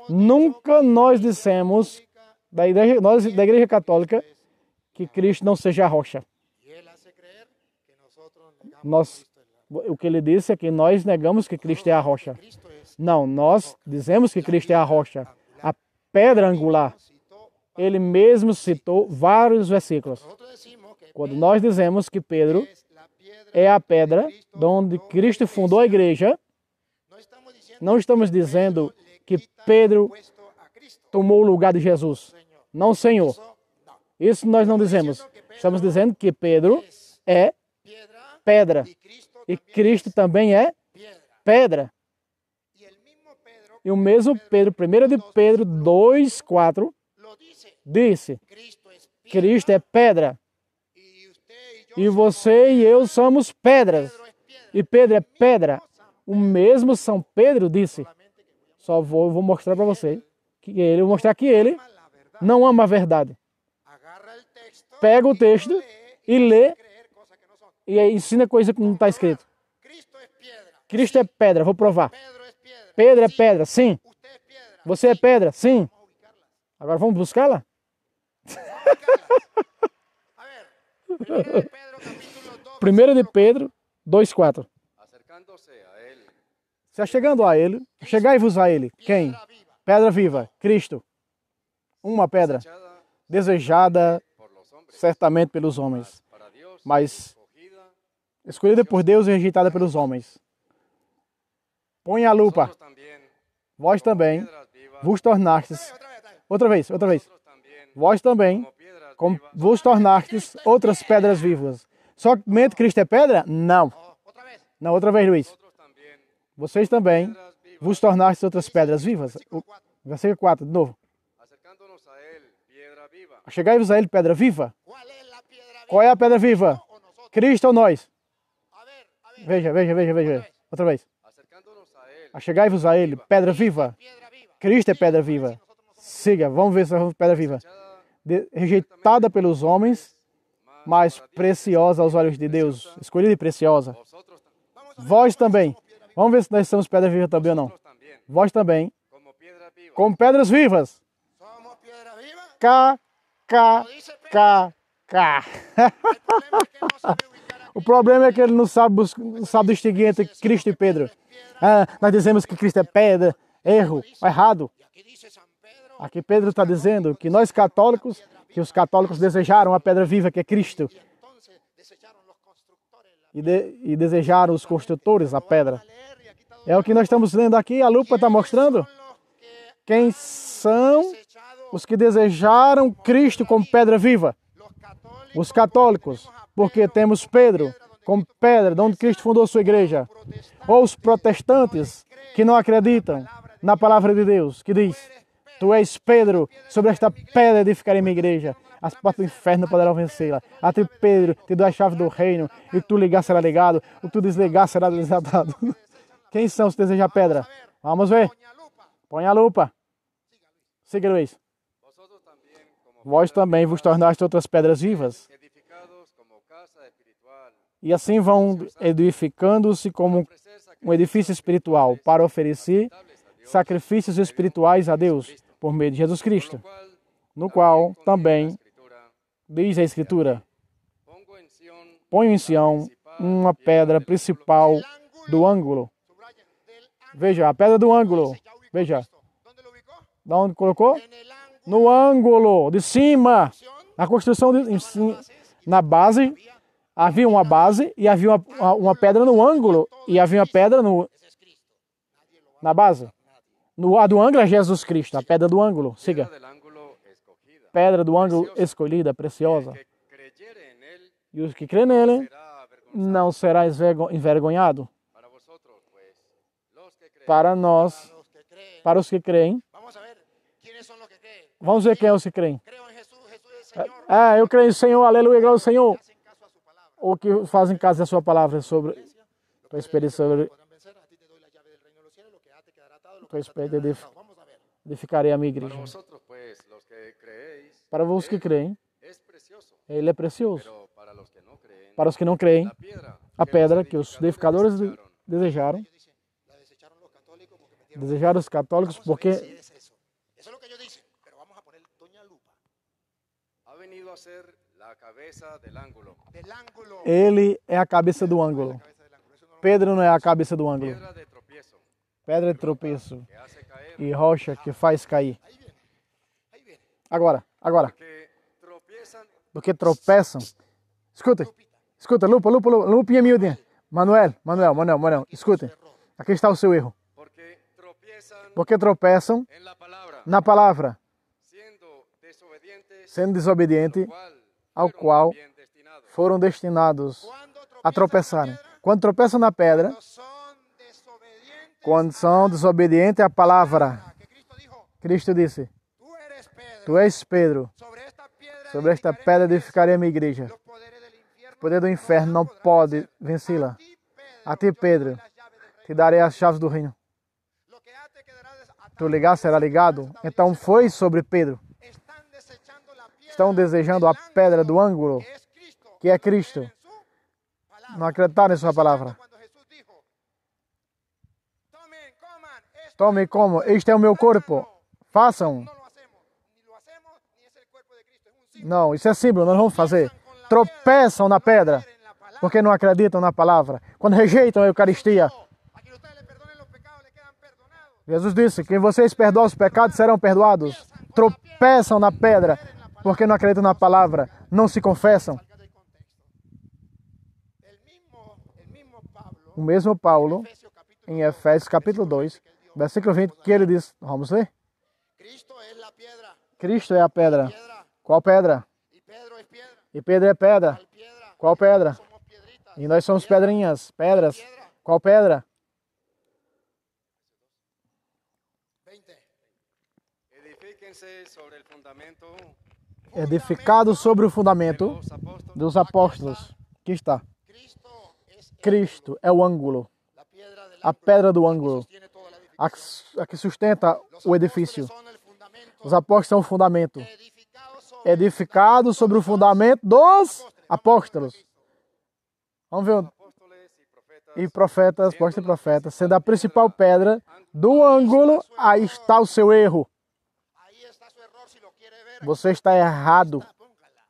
Nunca nós dissemos, nós da Igreja Católica, que Cristo não seja a rocha. O que ele disse é que nós negamos que Cristo é a rocha. Não, nós dizemos que Cristo é a rocha, a pedra angular. Ele mesmo citou vários versículos. Quando nós dizemos que Pedro é a pedra onde Cristo fundou a igreja, não estamos dizendo que Pedro tomou o lugar de Jesus. Não, Senhor. Isso nós não dizemos. Estamos dizendo que Pedro é pedra. E Cristo também é pedra. E o mesmo Pedro, 1 de Pedro 2,4, lo dice. disse: Cristo es piedra Cristo é pedra. y usted y yo E você e eu somos pedras. Pedro es piedra. E Pedro é pedra. O mesmo São Pedro disse. Só vou mostrar para você. Eu vou mostrar que ele Ama la verdad. não ama a verdade. Agarra el texto Pega o y texto lo lee e lê creer cosas que no son. e aí ensina coisa que não está escrito. Cristo es piedra. Cristo é pedra. Vou provar. Pedro es piedra. Pedro é pedra. Sim. Usted es piedra. Você é pedra. Sim. Vamos a ubicarlas. Agora vamos buscá-la? A ver, 1 de Pedro capítulo 2. 1 de Pedro 2,4. Acercándose a él, Se chegando a ele, chegai-vos a ele. Quem? Piedra viva. Pedra viva. Cristo. Uma pedra. echada Desejada por los hombres, certamente pelos homens, para Dios, mas escogida, escolhida por Deus e rejeitada pelos homens. Põe a lupa. nosotros también, Vós também piedras vivas, vos tornastes. Otra vez. Outra vez. nosotros también, Vós também como piedras vos tornastes outras pedras vivas. Somente Cristo é pedra? Não. Otra vez. Não, outra vez, Luiz. nosotros también, Vocês também piedras vivas, vos tornastes outras pedras vivas. Versículo 4, de novo. acercándonos a él, piedra viva, Chegai-vos a ele, pedra viva. ¿Cuál es la piedra viva? Qual é a pedra viva? O nosotros. Cristo ou nós? A ver. Veja. Outra vez. acercándonos a él, Chegai-vos a ele, pedra viva. Piedra viva. Cristo é pedra viva. Siga, vamos ver se é pedra viva. echada Rejeitada pelos homens, mas preciosa aos olhos de Deus. Escolhida e preciosa. vosotros, Vós também. Vamos ver se nós somos pedra viva também ou não. también, Vós também, como piedras vivas, como pedras vivas. Somos piedra viva. K, K, Lo dice Pedro. K, K. El problema es que él no sabe ubicar aquí. O problema é que ele não sabe distinguir entre Cristo e Pedro. Ah, nós dizemos que Cristo é pedra. Erro, errado. Y aquí dice San Pedro. Aqui Pedro está dizendo que nós católicos, que os católicos desejaram a pedra viva que é Cristo. Y entonces desecharon los constructores la E desejaram os construtores a pedra. leer. Y aquí está É o que nós estamos lendo aqui, a lupa está mostrando. son los que Quem são desechado os que desejaram Cristo como pedra viva? los católicos. Os católicos, porque temos Pedro como pedra, de onde Cristo fundou sua igreja. Ou os protestantes, que não acreditam na palavra de Deus, que diz: Tu és Pedro, sobre esta pedra edificarei minha igreja. As portas do inferno não poderão vencê-la. A ti, Pedro, te dou a chave do reino, e tu ligar será ligado, o que tu desligar será desatado. Quem são os que desejam a pedra? Vamos ver. Doña Lupa. Põe a lupa. Siga, Luiz. vosotros también, como Vós também vos tornaste outras pedras vivas. edificados como casa espiritual, E assim vão edificando-se como um edifício espiritual para oferecer sacrifícios espirituais a Deus por meio de Jesus Cristo, no qual também diz a Escritura: pongo en Sión Ponho em Sião uma pedra principal do ângulo. Subrayen. Del ángulo. Veja, a pedra do ângulo. Ya ubicó Veja, esto. ¿Dónde lo ubicó? da onde colocou? En el ángulo. No ângulo de cima. Na construção, na base, havia uma base e havia uma pedra no ângulo e havia uma pedra Ese es Cristo. Nadie lo va na base. A do ângulo é Jesus Cristo, a pedra do ângulo. Siga. del ángulo escogida. Pedra do ângulo escolhida, preciosa. Que creyere en él E os que crê nele será avergonzado. não será envergonhado. Para vosotros, pues, los que creen, Para nós, los que creen. para os que creem, Vamos a ver quiénes son los que creen. vamos ver quem é os que creem. Creo en Jesús. Jesús es Señor. Eu creio no Senhor, aleluia, glória ao Senhor. Hacen caso a su palabra. Ou que fazem caso da sua palavra sobre tua experiência sobre Podrán vencer. A ti te doy la llave del reino de los cielos. Lo que ate quedará atado. Lo que tua desate experiência quedará de atado. Vamos a ver. edificarei a minha para igreja. vosotros, pues, los que creéis, Para os que creem, es precioso. ele é precioso. Pero para los que no creen, Para os que não creem, la piedra a pedra que os edificadores desejaram, Ellos dicen, la desecharon los católicos porque metieron. desejaram os católicos Vamos a ver si porque es eso. Eso es lo que ellos dicen. Pero vamos a poner Doña Lupa. ha venido a ser la cabeza del ángulo, Del ángulo. ele é a cabeça do ângulo. Cabeza del ángulo. Eso no lo- Pedro não é a cabeça do ângulo. piedra de tropiezo, Pedra de tropeço que hace caer, e rocha que faz cair. Ahí viene. Ahí viene. Agora, que tropiezan do que tropeçam. Escuta, lupinha miudinha. Manuel, escutem. Aqui está o seu erro. porque tropiezan Porque tropeçam en la palabra, na palavra, siendo desobedientes, sendo desobediente, ao fueron qual bien destinados. foram destinados Cuando a tropiezan tropeçarem. Quando tropeçam na pedra, son desobedientes. Quando são desobedientes à palavra, que Cristo dijo, Cristo disse, tú eres Pedro, tu és Pedro, sobre esta pedra edificarei a minha igreja. los poderes del infierno, O poder do inferno não pode vencê-la. A ti, Pedro, te darei as chaves do reino. lo que ate quedará desatado. Tu ligar será ligado. Então foi sobre Pedro. Están desechando la piedra Estão desejando a pedra do ângulo, que es Cristo, que é Cristo. en su palabra. Não acreditaram em sua palavra. Cuando Jesús dijo, tomen, coman, esto Tome como, este é o meu corpo. Façam. no lo hacemos, ni es el cuerpo de Cristo, es un símbolo. Não, isso é símbolo, nós vamos fazer. Tropeçam na pedra, En la palabra, porque não acreditam na palavra. Quando rejeitam a Eucaristia. a quien ustedes le perdonen los pecados, le quedan perdonados. Jesus disse, quem vocês perdoam os pecados serão perdoados. Tropeçam na pedra, porque não acreditam na palavra. Não se confessam. Salga del contexto. El mismo Pablo, O mesmo Paulo, Efesios capítulo em Efésios capítulo 2, versículo 20, que ele diz, vamos ler? Cristo es la piedra, Cristo é a pedra. piedra, Qual pedra? y Pedro es piedra, E Pedro é pedra. al piedra, Qual pedra? somos piedritas, E nós somos pedrinhas, pedras. piedra, Qual pedra? 20. Edifíquense sobre el fundamento Edificado sobre o de fundamento los apóstoles. dos apóstolos. Aqui está. Cristo es Cristo é o ângulo, la piedra del a pedra do ângulo, sostiene toda la a que sustenta o edifício. son el fundamento Os apóstolos são o fundamento, edificado sobre edificado sobre o fundamento dos apóstolos. Vamos ver. Apóstoles y profetas. E profetas, apóstolos e profetas, sendo a principal pedra do ângulo, aí está o seu erro. ahí está su error si lo quiere ver. Você está errado. Póngala.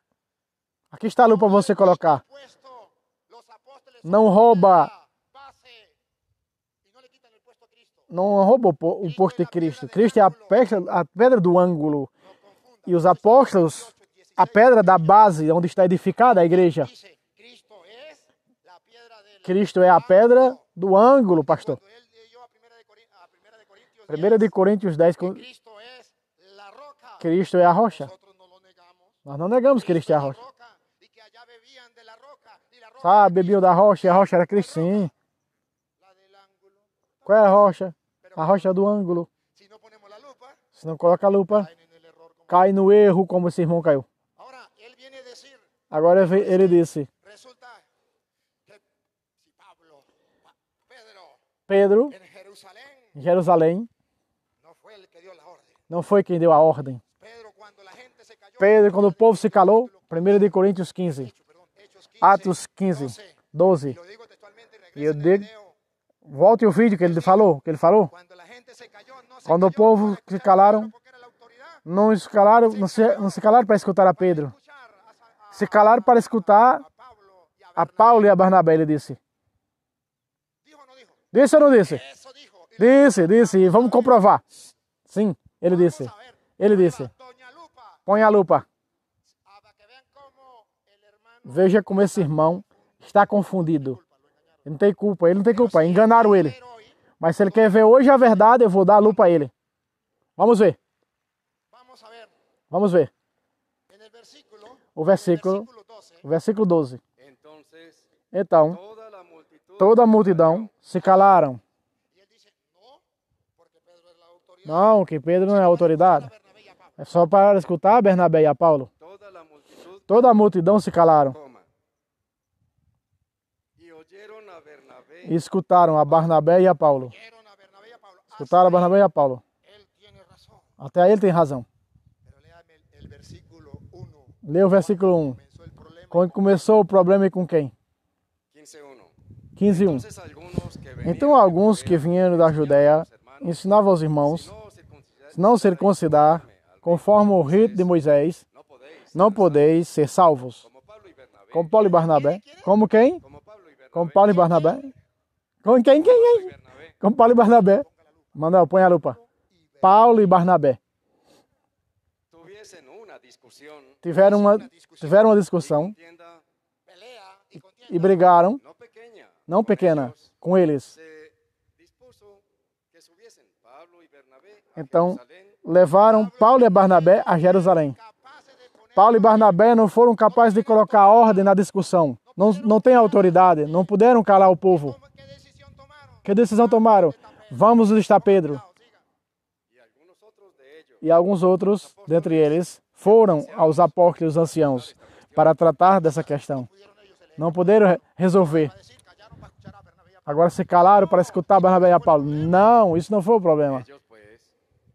Aqui está a luz para você colocar. Puesto, los apóstoles Não rouba, base y no le quitan el puesto a Cristo. não rouba o posto de Cristo. Cristo é a pedra do ângulo. E os apóstolos, a pedra da base, onde está edificada a igreja. Dice, Cristo es la piedra del Cristo é a pedra do ângulo, pastor. Cuando él leyó a primera de Corintios 1 de Coríntios 10, Cristo es la roca. Cristo é a rocha. Nosotros no lo negamos. Nós não negamos que Cristo é a rocha. Roca, y que allá bebían de la roca, y la roca Ah, bebiam da rocha e a rocha era Cristo, sim. la del ángulo. Qual é a rocha? A rocha do ângulo. Si no ponemos la lupa, Se não coloca a lupa, caen en el error. cai no erro como esse irmão caiu. Ahora, él viene a decir, Agora ele disse, resulta que si Pedro Pedro, en Jerusalén em Jerusalém, no fue el que dio la orden. não foi quem deu a ordem. Pedro, cuando la gente se cayó, Pedro, quando o povo se calou, 1 de Coríntios 15, Hechos 15, Atos 15, 12. lo digo textualmente, E eu regresen digo, al video. volte o vídeo que ele falou, Cuando la gente se cayó, no se Quando o cayó povo para se escuchar a calaram, Pedro porque era la autoridad. não se calaram para escutar a Pedro. Escuchar Se calaram para escutar a Pablo y a a Bernabé. Paulo e a Barnabé, ele disse. ¿Dijo o no dijo? Disse ou não disse? Eso dijo. Y Disse, e vamos comprovar. Sim, ele disse. vamos a ver. Ele disse. Doña Lupa, Põe a lupa. para que vean cómo el hermano Veja como esse irmão está confundido. Ele não tem culpa, enganaram ele. pero hoy, Mas se ele quer ver hoje a verdade, eu vou dar a lupa a ele. Vamos ver, vamos a ver, vamos ver. en el versículo, O versículo 12, O versículo 12. Entonces, Então, toda la multitud toda a multidão se calaram. y él dice, no, porque Pedro es la autoridad. Não, que Pedro não é autoridade. A Bernabé y a Pablo. É só para escutar a Bernabé e a Paulo. toda la multitud Toda a multidão se calaram coma. Y oyeron a Bernabé e escutaram a Barnabé e a Paulo. Oyeron a Bernabé y a Pablo. Escutaram a Barnabé e a Paulo. Él tiene razón. Até aí ele tem razão. Pero léame el versículo 1. Lê o versículo 1. Comenzó el problema. Quando começou o problema e com quem? 15:1. 15:1. Entonces algunos que venían Então alguns que vieram da Judéia ensinavam aos irmãos, se não circuncidar, conforme o rito de Moisés, no podéis, não podeis ser salvos. como Pablo y Bernabé, Como Paulo e Barnabé. Como quem? como Pablo y Bernabé, Como Paulo e Barnabé. Com quem? Bernabé, Como Paulo e Barnabé. Manuel, põe a lupa. Paulo e Barnabé tuviesen una discusión, tiveram uma discussão contienda Pelea y contienda. e brigaram, no pequeña, não pequena, com eles. se dispuso que subiesen Pablo y Bernabé a Então, Jerusalén, levaram Paulo e Barnabé a Jerusalém. Capaces de poner Paulo e Barnabé não foram capazes de colocar ordem na discussão. Não têm autoridade, não puderam calar o povo. ¿qué decisión tomaron? Que decisão tomaram? Vamos listar Pedro. Y algunos otros de ellos E alguns outros, dentre eles, foram aos apóstolos anciãos para tratar dessa questão. Não puderam resolver. Agora se calaram para escutar Barnabé e Paulo. Não, isso não foi o problema. ellos pues,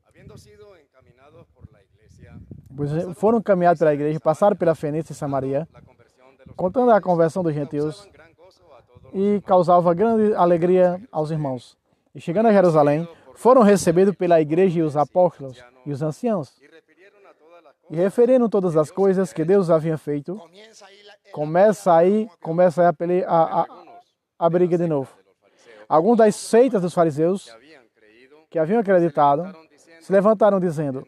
habiendo sido encaminados por la iglesia, Pois foram caminhados pela igreja, passaram pela Fenícia e Samaria, la conversión de los contando a conversão dos gentios, causaban gran gozo a todos e causava grande alegria aos irmãos. E chegando a Jerusalém, foram recebidos pela igreja e os apóstolos e os anciãos, y refirieron a todas las e referiram todas as coisas que Deus havia feito. Começa aí a briga de novo. Alguns das seitas dos fariseus habían creído que haviam acreditado se levantaram dizendo: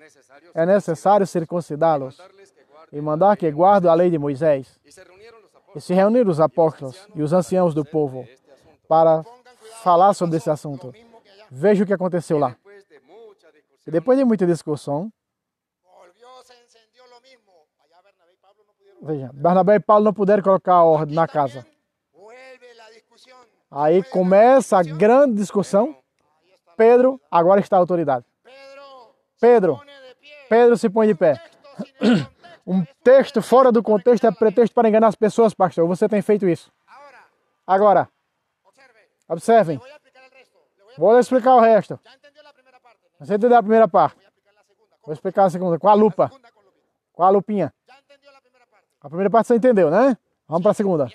é necessário circuncidá-los darles que guarden. e mandar que guardem a lei de Moisés. Y se reunieron los apóstoles E se reuniram os apóstolos e os anciãos do povo para falar sobre esse assunto. Veja o que aconteceu lá. después de mucha discusión. E depois de muita discussão, veja, Barnabé e Paulo não puderam colocar a ordem na casa. Aí começa a grande discussão. Pedro agora está a autoridade. Pedro se põe de pé. Um texto fora do contexto é pretexto para enganar as pessoas, pastor. Você tem feito isso. Agora, observem. Vou explicar o resto. Você entendeu a primeira parte? Vou explicar a segunda. Com a lupa. Com a lupinha. A primeira parte você entendeu, né? Vamos para a segunda.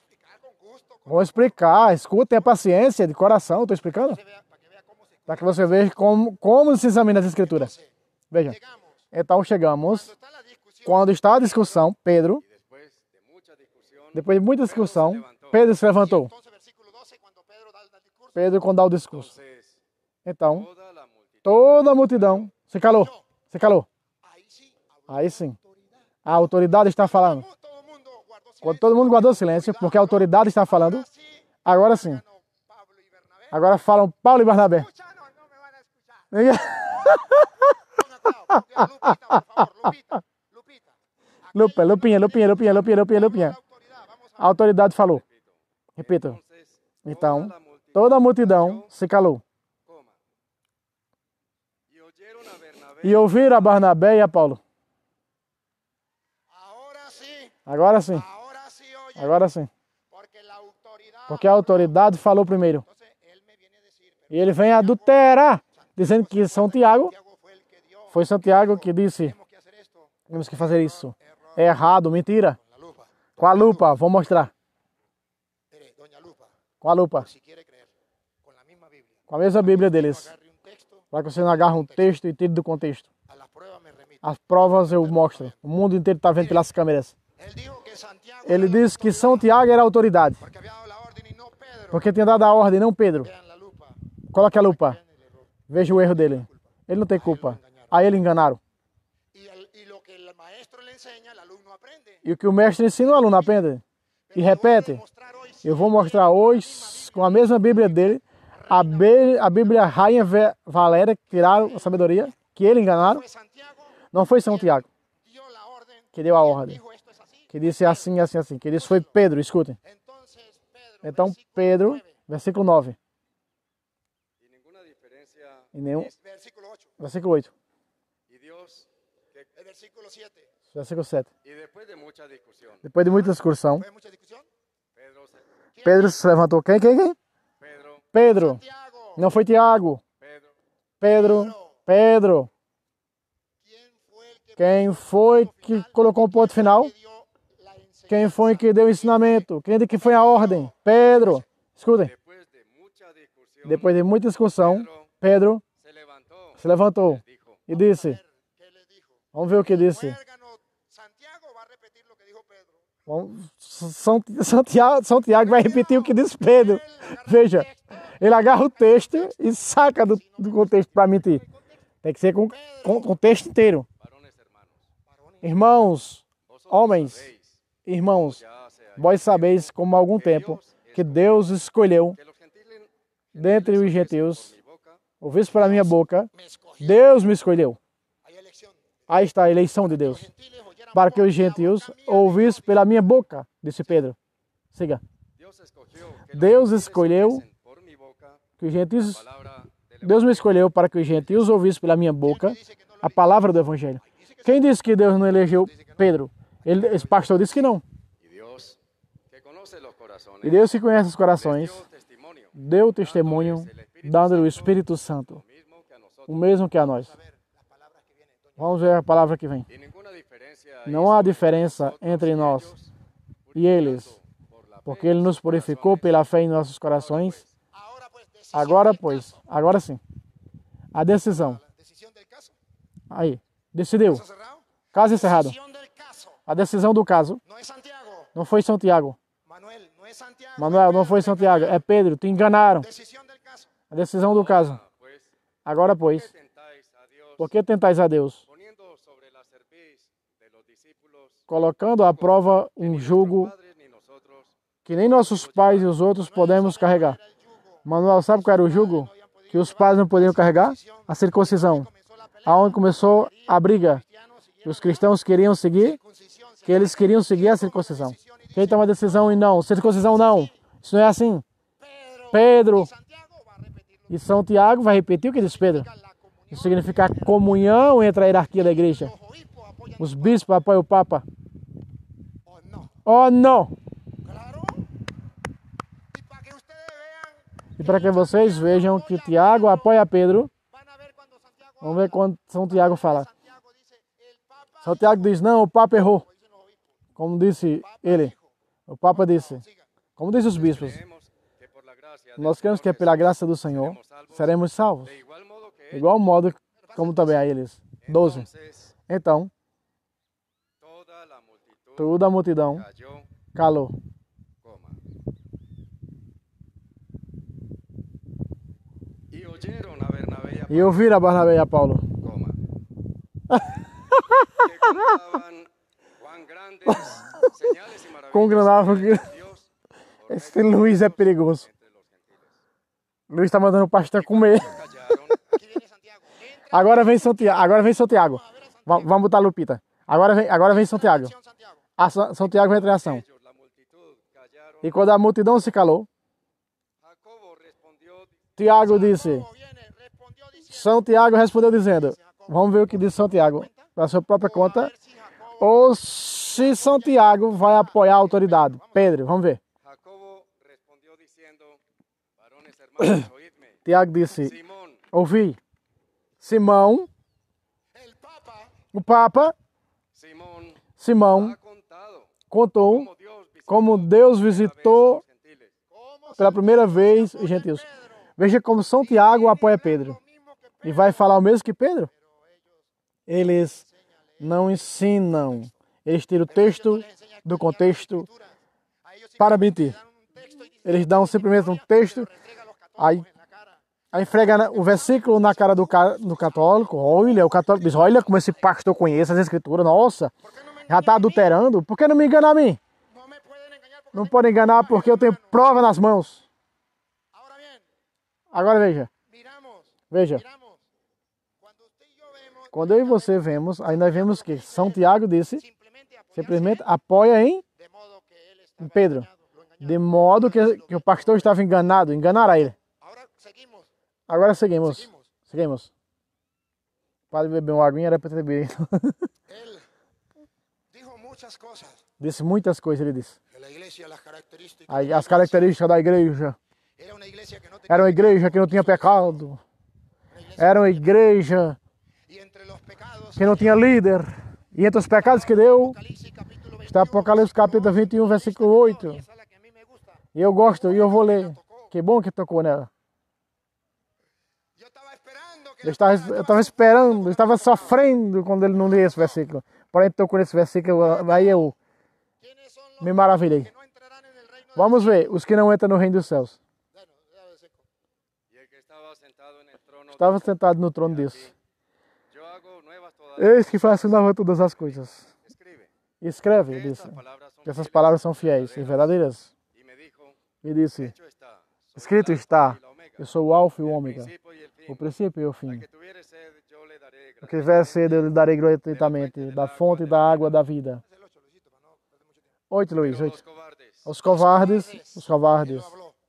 Vou explicar. Escutem a paciência de coração. Estou explicando? Para que você veja como se examina as escrituras. Veja. Então chegamos. Quando está a discussão, Pedro, depois de muita discussão, Pedro se levantou. Pedro quando dá o discurso. Então, toda a multidão se calou. Se calou. Aí sim. A autoridade está falando. Quando todo mundo guardou silêncio, porque a autoridade está falando, agora sim. Agora falam Paulo e Barnabé. Lupinha. A autoridade falou. Repito. Então, toda a multidão se calou. E ouviram a Barnabé e a Paulo. Agora sim. Agora sim. Porque a autoridade falou primeiro. E ele vem adulterar, dizendo que São Tiago, foi Santiago que disse, temos que fazer isso. É errado, mentira. Com a lupa, vou mostrar. Com a lupa. Com a mesma Bíblia deles. Para que você não agarre um texto e tire do contexto. As provas eu mostro. O mundo inteiro está vendo pelas câmeras. Ele disse que São Tiago era a autoridade. Porque tinha dado a ordem, não Pedro. Coloque a lupa. Veja o erro dele. Ele não tem culpa. Aí eles enganaram. E o que o mestre ensina, o aluno aprende. E repete. Eu vou mostrar hoje, com a mesma Bíblia dele, a Bíblia Rainha Valéria, que tiraram a sabedoria, que eles enganaram. Não foi São Tiago que deu a ordem. Que disse assim. Que disse foi Pedro, escutem. Então, Pedro, versículo 9. E nenhum. Versículo 8. Versículo 7. Depois de muita discussão, Pedro se levantou. Quem? Pedro. Não foi Tiago. Pedro. Quem foi que colocou o ponto final? Quem foi que deu o ensinamento? Quem que foi a ordem? Pedro. Escutem. Depois de muita discussão, Pedro se levantou e disse. Vamos ver o que disse. São Tiago vai repetir o que disse Pedro. Veja, ele agarra o texto e saca do contexto para mentir. Tem que ser com o texto inteiro. Irmãos, homens, irmãos, vós sabeis como há algum tempo que Deus escolheu dentre os gentios, ouvisse pela minha boca, Deus me escolheu. Aí está a eleição de Deus. Para que os gentios ouvissem pela minha boca, disse Pedro. Siga. Deus escolheu que os gentios Deus me escolheu para que os gentios ouvissem pela minha boca a palavra do Evangelho. Quem disse que Deus não elegeu Pedro? Esse pastor disse que não. E Deus que conhece os corações, deu testemunho, dando-lhe o Espírito Santo, o mesmo que a nós. Vamos ver a palavra que vem. Não há diferença entre nós e eles, porque Ele nos purificou pela fé em nossos corações. Agora sim, a decisão. Aí, decidiu. Caso encerrado. A decisão do caso não foi Santiago. Manuel, não foi Santiago, é Pedro, te enganaram. A decisão do caso. Agora, pois, por que tentais a Deus? Colocando à prova um jugo que nem nossos pais e os outros podemos carregar. Manuel, sabe qual era o jugo que os pais não podiam carregar? A circuncisão. Aonde começou a briga. Que os cristãos queriam seguir, que eles queriam seguir a circuncisão. Quem toma a decisão e não, circuncisão não. Isso não é assim. Pedro e São Tiago vai repetir o que diz Pedro. Isso significa comunhão entre a hierarquia da igreja. Os bispos apoiam o Papa. Oh, não! E para que vocês vejam que Tiago apoia Pedro, vamos ver quando São Tiago fala. São Tiago diz, não, o Papa errou. Como disse ele. O Papa disse. Como disse os bispos. Nós queremos que pela graça do Senhor seremos salvos. De igual modo como também a eles. 12. Então, toda a multidão calou. E ouviram a Barnabé e a Paulo. Congranavam que esse Luiz é perigoso. Luiz está mandando o pastor comer. Agora vem Santiago. Vamos botar a Lupita. Agora vem Santiago. Santiago entra em ação. E quando a multidão se calou, Tiago disse. Santiago respondeu dizendo. Vamos ver o que diz Santiago. Para sua própria conta. Ou se Santiago vai apoiar a autoridade. Pedro, vamos ver. Tiago disse, ouvi. Simão, o Papa, Simão, contou como Deus visitou pela primeira vez os gentios. Veja como São Tiago apoia Pedro. E vai falar o mesmo que Pedro? Eles não ensinam. Eles tiram o texto do contexto para mentir. Eles dão simplesmente um texto, aí esfrega o versículo na cara do católico. Olha, o católico diz, olha como esse pastor conhece as escrituras. Nossa, já está adulterando. Por que não me engana a mim? Não pode enganar porque eu tenho prova nas mãos. Agora veja. Quando eu e você vemos, aí nós vemos que São Tiago disse, simplesmente apoia em Pedro. De modo que o pastor estava enganado, enganaram ele. Agora seguimos. O padre bebeu uma aguinha, era para ter bebido. Disse muitas coisas, ele disse. As características da igreja. Era uma igreja que não tinha pecado. Era uma igreja que não tinha líder. E entre os pecados que deu, está Apocalipse capítulo 21, versículo 8. E eu gosto, e eu vou ler. Que bom que tocou nela. Eu estava esperando, eu estava sofrendo quando ele não lia esse versículo. Porém, tocou nesse versículo, aí eu me maravilhei. Vamos ver, os que não entram no reino dos céus. Estava sentado no trono disse. Eis que faço nova todas as coisas. Escreve, disse. Que essas palavras são fiéis e verdadeiras. E disse, escrito está, eu sou o Alfa e o Ômega, o princípio e o fim. O que tiver sede, eu lhe darei gratuitamente, da fonte da água da vida. 8, Luiz, 8. Os covardes.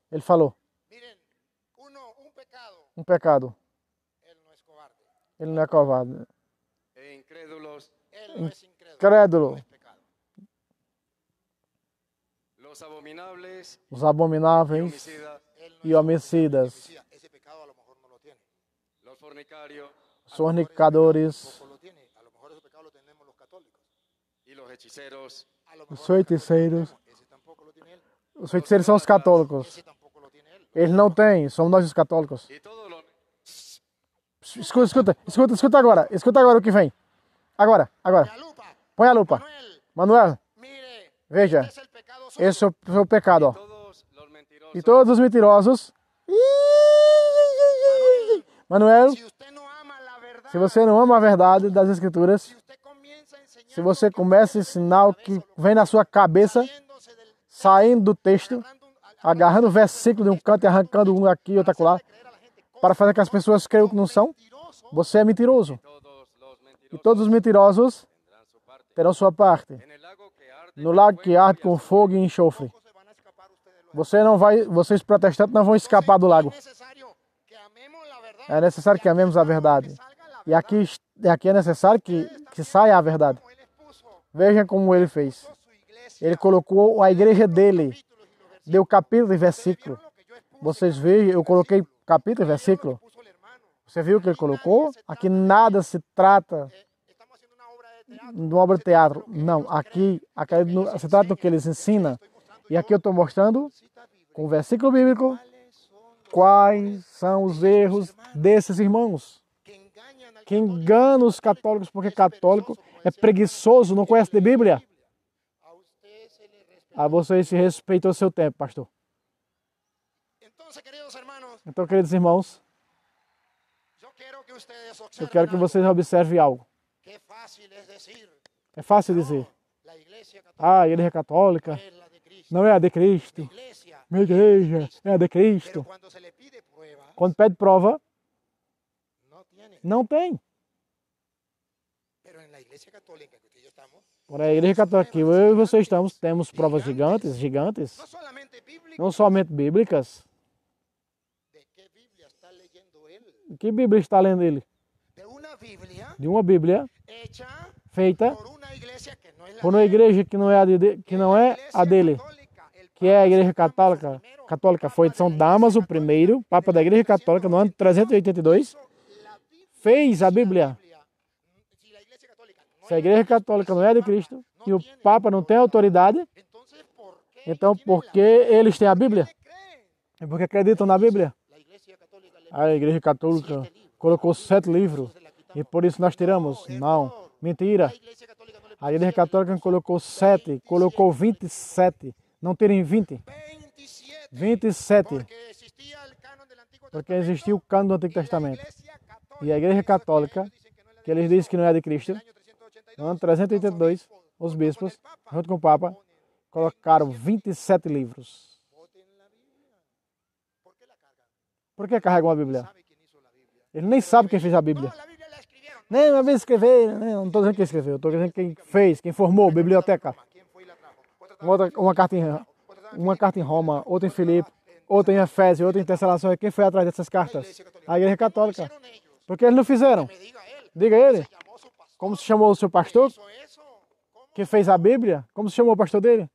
Ele falou. Um pecado. Ele não é covarde. e incrédulos, Él no es incrédulo, Incrédulo. no es pecado. los abominables Os y abomináveis homicidas, Él no e es homicidas, homicida. Ese pecado a lo mejor no lo tiene. los fornicarios os fornicadores, Tampoco lo tiene. A lo mejor ese pecado lo tenemos los católicos. y los hechiceros, A lo os mejor los feiticeiros. católicos tenemos. Ese tampoco lo tiene él. Os feiticeiros são os católicos. Ese tampoco lo tiene él. Ele não tem, somos nós os católicos. y todos los Escuta agora. Escuta agora o que vem. Agora. La lupa. Põe a lupa. Manuel, Manuel, mire. veja. Este es el pecado suyo. Esse é o pecado, ó. todos los mentirosos, E todos os mentirosos. Manuel, Si usted no ama la verdad, se você não ama a verdade das Escrituras, si usted comienza a enseñar se você começa a ensinar o que vem na sua cabeça, yéndose del saindo do texto, agarrando o versículo de um canto e arrancando um aqui e outro acolá, creer a la gente para fazer que as pessoas creiam que não são, mentiroso, você é mentiroso. todos los E mentirosos todos os mentirosos tendrán su parte. terão sua parte. En el lago que arde No lago que arde com fogo e enxofre. se van a escapar ustedes los Vocês protestantes não vão escapar do lago. Es necesario que amemos la verdad. É necessário que amemos a verdade. E aqui é necessário que saia a verdade. Como él expuso Vejam como ele fez. su iglesia, Ele colocou a igreja dele. Deu capítulo e versículo. lo que yo expuse, Vocês vejam, eu coloquei capítulo e versículo. puso el hermano. Você viu o que ele colocou? Aqui nada se trata Estamos haciendo una obra de teatro. de uma obra de teatro. Não, aqui se trata do que eles ensinam. E aqui eu estou mostrando, com o versículo bíblico, quais são os erros desses irmãos Que engañan al que enganam os católicos, porque católico é preguiçoso, não conhece de Bíblia. a usted se le respeta. A vocês se respeitam o seu tempo, pastor. Entonces, queridos hermanos, Então, queridos irmãos, yo quiero que ustedes eu observen quero que algo. vocês observem algo. Qué fácil es decir, É fácil dizer, la iglesia católica a igreja católica es la de Cristo. não é a de Cristo. Iglesia, Minha igreja é a de pero Cristo. cuando se le pide prueba, Quando pede prova, no tiene. não tem. Pero en la iglesia católica que usted y yo estamos, Por a igreja católica que eu e você estamos, temos provas gigantes, no solamente bíblica, não somente bíblicas. ¿de qué Biblia está leyendo él? Que Bíblia está lendo ele? De una Biblia De uma Bíblia hecha feita por una iglesia que no es la por uma de él. igreja que não é a dele, Católica, el que é a Papa igreja San Damaso católica. I, Católica foi de São Damaso I, Papa da Igreja Católica, no ano 382, la Biblia, fez a Bíblia. si la iglesia católica no Se a Igreja Católica não é de Cristo e o Papa não tem autoridade, entonces ¿por qué então tienen por la que eles têm a Bíblia? creen? É porque acreditam na Bíblia. La iglesia católica le A Igreja Católica colocou 7 livros e por isso nós tiramos. Não, mentira. la iglesia católica no le A Igreja Católica colocou 7, colocou 27. Não terem 20. 27 27. porque existía el canon del Antiguo Porque existiu o cano do Antigo Testamento. Iglesia católica, E a Igreja Católica, que eles dizem que não é de Cristo, año 382, no ano 382, os bispos, junto com o Papa, colocaram 27 livros. voten la Biblia. ¿Por qué la cargan? Por que carregam a Bíblia? ¿Sabe quién hizo la Biblia? Ele nem sabe quem fez a Bíblia. No, la Biblia la escribieron. Nem uma vez escreveram, não estou dizendo quem escreveu, estou dizendo quem fez, quem formou, biblioteca. ¿Quién fue y la trajo? Otra Uma carta em Roma, outra em Filipe, outra em Efésio, outra em Tessalônica. Quem foi atrás dessas cartas? A Igreja Católica. hicieron ellos. Porque eles não fizeram. Me diga él. Diga ele. Llamó su pastor. Como se chamou o seu pastor, Hizo eso. ¿Cómo? que fez a Bíblia? Como se chamou o pastor dele?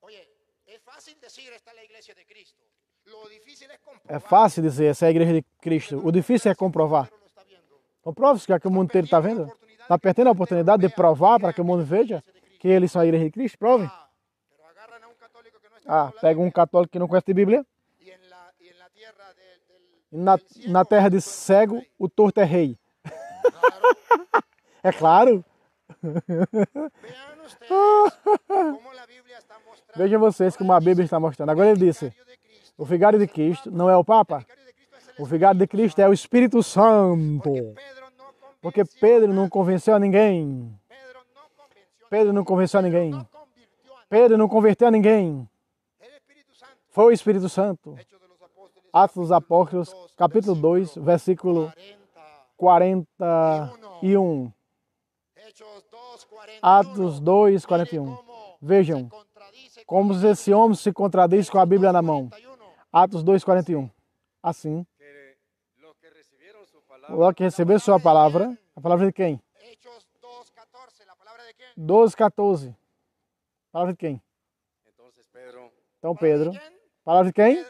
Oye, es fácil decir esta es la iglesia de Cristo. Lo difícil es É comprobar. fácil dizer, essa é a Igreja de Cristo. O difícil é comprovar. Lo está viendo. Comprove-se que o mundo inteiro está vendo. Está perdendo a oportunidade de provar para que o mundo veja que eles são a Igreja de Cristo. Prove. Pero agarran a un católico que no está Pega um católico que não conhece de Bíblia. y en la tierra E na terra de cego, o torto é rei. É claro. vean ustedes cómo la Biblia está mostrando Vejam vocês como a Bíblia está mostrando. Agora ele disse, de Cristo. o vigário de Cristo não é o Papa. El de Cristo es el O vigário de Cristo é o Espírito Santo. Pedro no Porque Pedro não convenceu a ninguém. Pedro no convenció Pedro não convenceu a ninguém. no convirtió a Pedro não converteu a ninguém. el Espíritu Santo. Foi o Espírito Santo. Hechos de los Apóstoles Atos dos Apóstolos, capítulo 2, versículo 41. Hechos 2:41. Atos 2, 41. Vejam como esse homem se contradiz com a Bíblia na mão. Atos 2, 41. Assim, que los que recibieron su palabra O que recebeu sua palavra. A palavra de quem? Hechos 2:14. ¿La palabra de quién? 12:14. Palavra de quem? Entonces Pedro, Então Pedro. ¿Quién? Palavra de quem?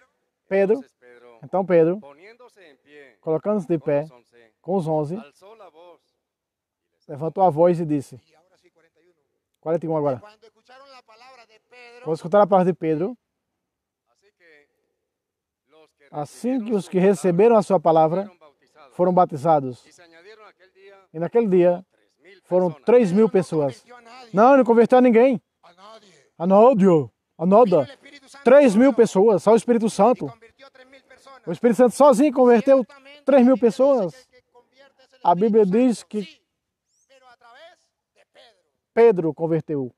Pedro. entonces Pedro, Então Pedro, poniéndose en pie colocando-se de con pé los 11, com os 11, alzó la voz levantou a voz e disse, Y ahora sí, 41. 41 agora. Cuando escucharon la palabra de Pedro, Vou escutar a palavra de Pedro. Así que Assim que os que receberam a sua palavra fueron bautizados. foram batizados. Y se añadieron aquel día E naquele dia 3,000 foram personas. 3.000 pessoas. convirtió a nadie. Não, não converteu a ninguém. A nadie. A nada. A Vino nada. el Espíritu Santo 3.000 solo pessoas, só o Espírito y Santo. convirtió a 3,000 personas. O Espírito Santo sozinho converteu Ciertamente, 3.000 la Biblia pessoas. dice que el que convierte es el A Bíblia Espíritu diz Santo, que sí, pero a través de Pedro. Pedro converteu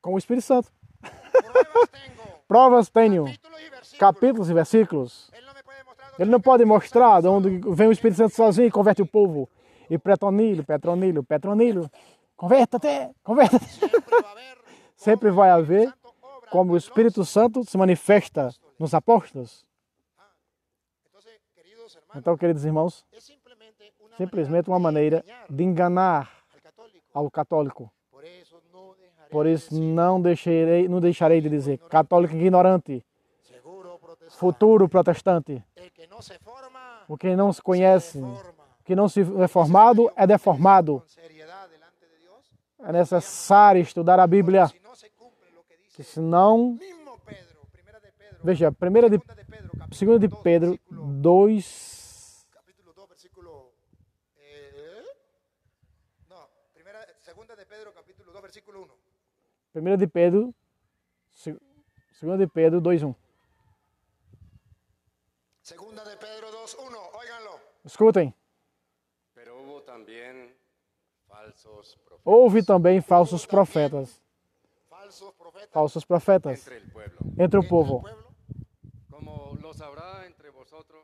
com o Espírito Santo. Pruebas tengo. Provas tenho, Capítulos y versículos. capítulos e versículos. Él no me puede mostrar Ele dónde não pode el Espíritu mostrar de Santo onde vem o Espírito Santo sozinho e converte o povo. E Petronilo, Petronilo, Petronilo. Converta-te, converta-te. siempre va a haber Sempre vai haver Santo obra como o en los- Espírito Santo se manifesta nos apóstolos. Entonces, queridos hermanos, Então, queridos irmãos, es simplesmente uma maneira de enganar al católico. ao católico. Por eso no dejaré Por de isso decir, não deixarei de dizer católico ignorante, seguro protestante. futuro protestante. El que no se forma, O que não se se conhece, deforma. o que não se é formado é deformado. Con seriedad delante de Dios, É necessário estudar a Bíblia, si no se cumple lo que que dice senão, mismo Pedro, primera de Pedro, veja, primeira de, segunda de Pedro, capítulo segunda de 2, Pedro versículo- 2, capítulo 2, versículo no, segunda de Pedro, capítulo 2, versículo 1. primeira de Pedro, segunda de Pedro 2:1. Segunda de Pedro 2, 1, óiganlo. Escutem, Pero hubo también falsos profetas houve também falsos profetas, Falsos profetas entre entre el pueblo, o entre el povo, pueblo, como los habrá entre vosotros,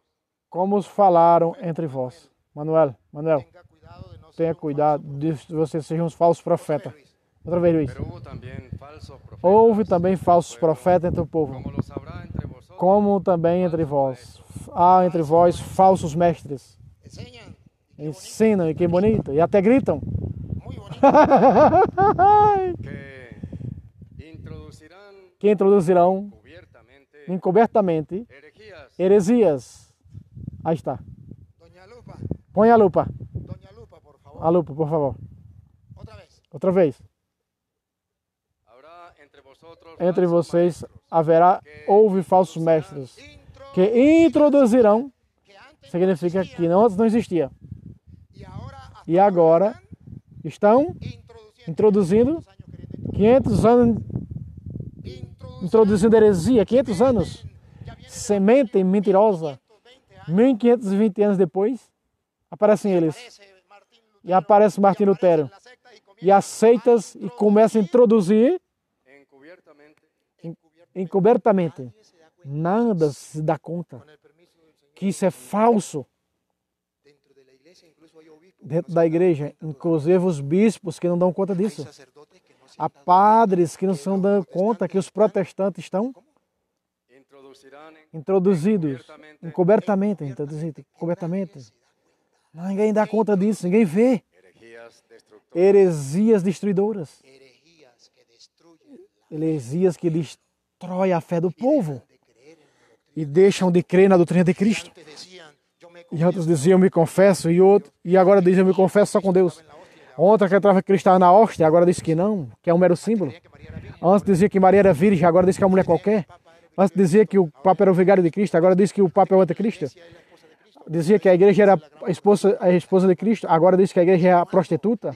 como os falaram entre vós. Manuel, tenga cuidado de no ser tenha un cuidado de vocês sejam uns falsos profetas. falso. Outra vez, Luiz. pero hubo también falsos profetas. Houve também falsos entre el pueblo, profetas entre o povo, como los habrá entre vosotros, como também entre vós. Há entre vós falsos mestres. Enseñan, Ensinam, e que bonito, e até gritam. muy bonito. que introducirán Que introduzirão cubiertamente encobertamente herejías heresias. Aí está. Doña Lupa, Põe a lupa, por favor. a lupa, por favor. Otra vez. Outra vez. habrá entre vosotros Entre falsos vocês maestros, haverá, houve falsos mestres que introduzirão, Que antes significa existía, que antes não existia. y ahora, hasta E agora estão introduciendo introduzindo 500 anos, introduzindo heresia, 500 anos. Semente mentirosa. 1520 anos depois, aparecem eles. E aparece Martim Lutero. E as seitas e começam a introduzir encubiertamente encobertamente. Nada se dá conta que isso é falso dentro da igreja. Inclusive os bispos que não dão conta disso. Há padres que não estão dando conta que os protestantes estão introducirán introduzidos encobertamente. Ninguém dá conta disso, ninguém vê. herejías destructoras, Heresias destruidoras. herejías que destruyen Heresias que destroem a fé do povo e deixam de crer na doutrina de Cristo. Antes decían, yo me E outros diziam, eu me confesso, e agora dizem, eu me confesso só com Deus. Ontem que entrava que estava na hóstia, agora diz que não, que é um mero símbolo. que María era virgen. Antes dizia que Maria era virgem, agora diz que é uma mulher qualquer. Antes dizia que o Papa era o vigário de Cristo, agora diz que o Papa é o anticristo. Dizia que a igreja era a esposa de Cristo, agora diz que a igreja é a prostituta.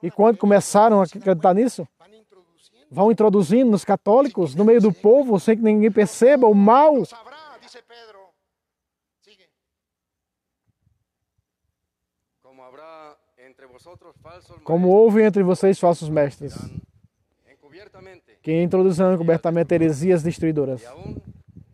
E quando começaram a acreditar nisso, Van introduciendo. vão introduzindo nos católicos, no meio do povo, sem que ninguém perceba o mal. Sabrá, dice Pedro. Sigue. como habrá entre vosotros falsos Como maestros, houve entre vocês falsos mestres, encubiertamente, que introduzirão encobertamente heresias destruidoras y aún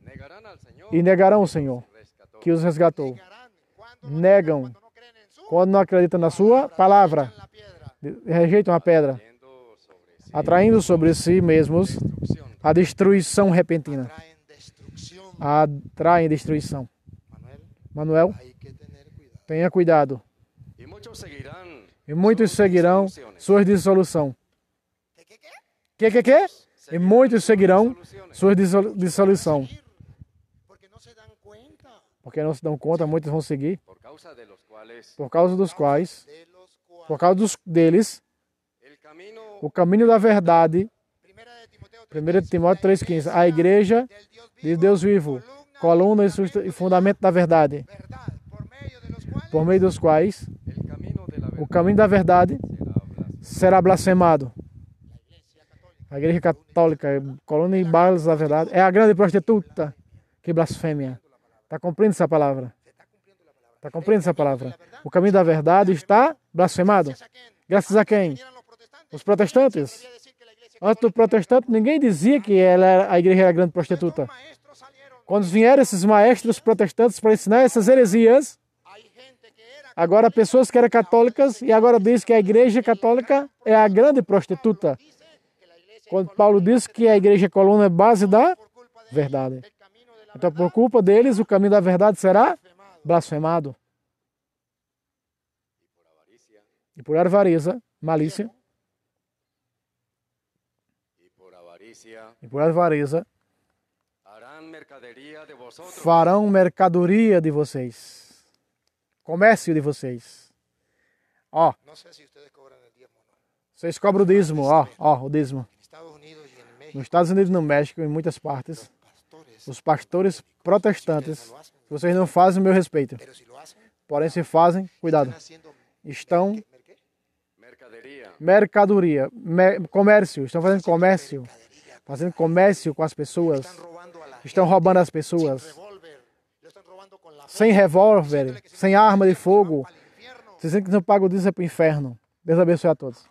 negarán al Señor e negarão o Senhor, que rescató. que os resgatou. Negarán. Cuando no Negam cuando no creen en su quando não acreditam na sua palavra, la piedra. rejeitam a pedra, Trayendo sobre sí atraindo sobre si mesmos destrucción. a destruição repentina. Traen destrucción. Atraem destruição. Manuel, Manuel, Hay que tener cuidado. tenha cuidado. Y muchos seguirán E muitos seguirão suas dissolução. Que? E muitos seguirão suas dissolução. Porque no se dan cuenta Porque não se dão conta, muitos vão seguir. por causa de los cuales Por causa dos quais, de los cuales. por causa deles, el camino o caminho da verdade, Primera de Timoteo 1 Timóteo 3,15, a igreja de Deus vivo, coluna e fundamento da verdade, verdad, por medio de los cuales por meio dos quais el camino de la o verdad caminho da verdade será blasfemado. será blasfemado. A igreja católica, coluna e base da verdade, é a grande prostituta que blasfêmia. Está cumprindo essa palavra? Está cumprindo essa palavra? O caminho da verdade está blasfemado. Graças a quem? eran los protestantes. Os protestantes. Quería decir que la iglesia Antes do protestante, ninguém dizia que a igreja era a grande prostituta. maestros salieron. Quando vieram esses maestros protestantes para ensinar essas heresias, Hay gente que era agora pessoas que eram católicas e agora diz que a igreja católica é a grande prostituta. dice que la iglesia Quando Paulo diz que a igreja é coluna é base da por culpa de verdade. el camino de la Então, por culpa deles, o caminho da verdade será blasfemado. E por avareza, malícia, Y por avaricia e por avareza, harán mercadería de vosotros farão mercadoria de vocês. Comércio de vocês. Ó, No sé si ustedes cobran el diezmo o no. vocês cobram o dízimo, ó, o dízimo. En Estados Unidos y en México, Nos Estados Unidos e no México, em muitas partes, pastores, os pastores protestantes, se vocês não fazem, o meu respeito. pero si lo hacen, Porém, se fazem, cuidado, están haciendo estão ¿qué? mercadería mercadoria, comércio, estão fazendo comércio com as pessoas, Están robando a la estão roubando as pessoas, revólver, lo están robando con la sem revólver, sem arma de fogo, al infierno. dizendo que não paga o dízimo para o inferno. Deus abençoe a todos.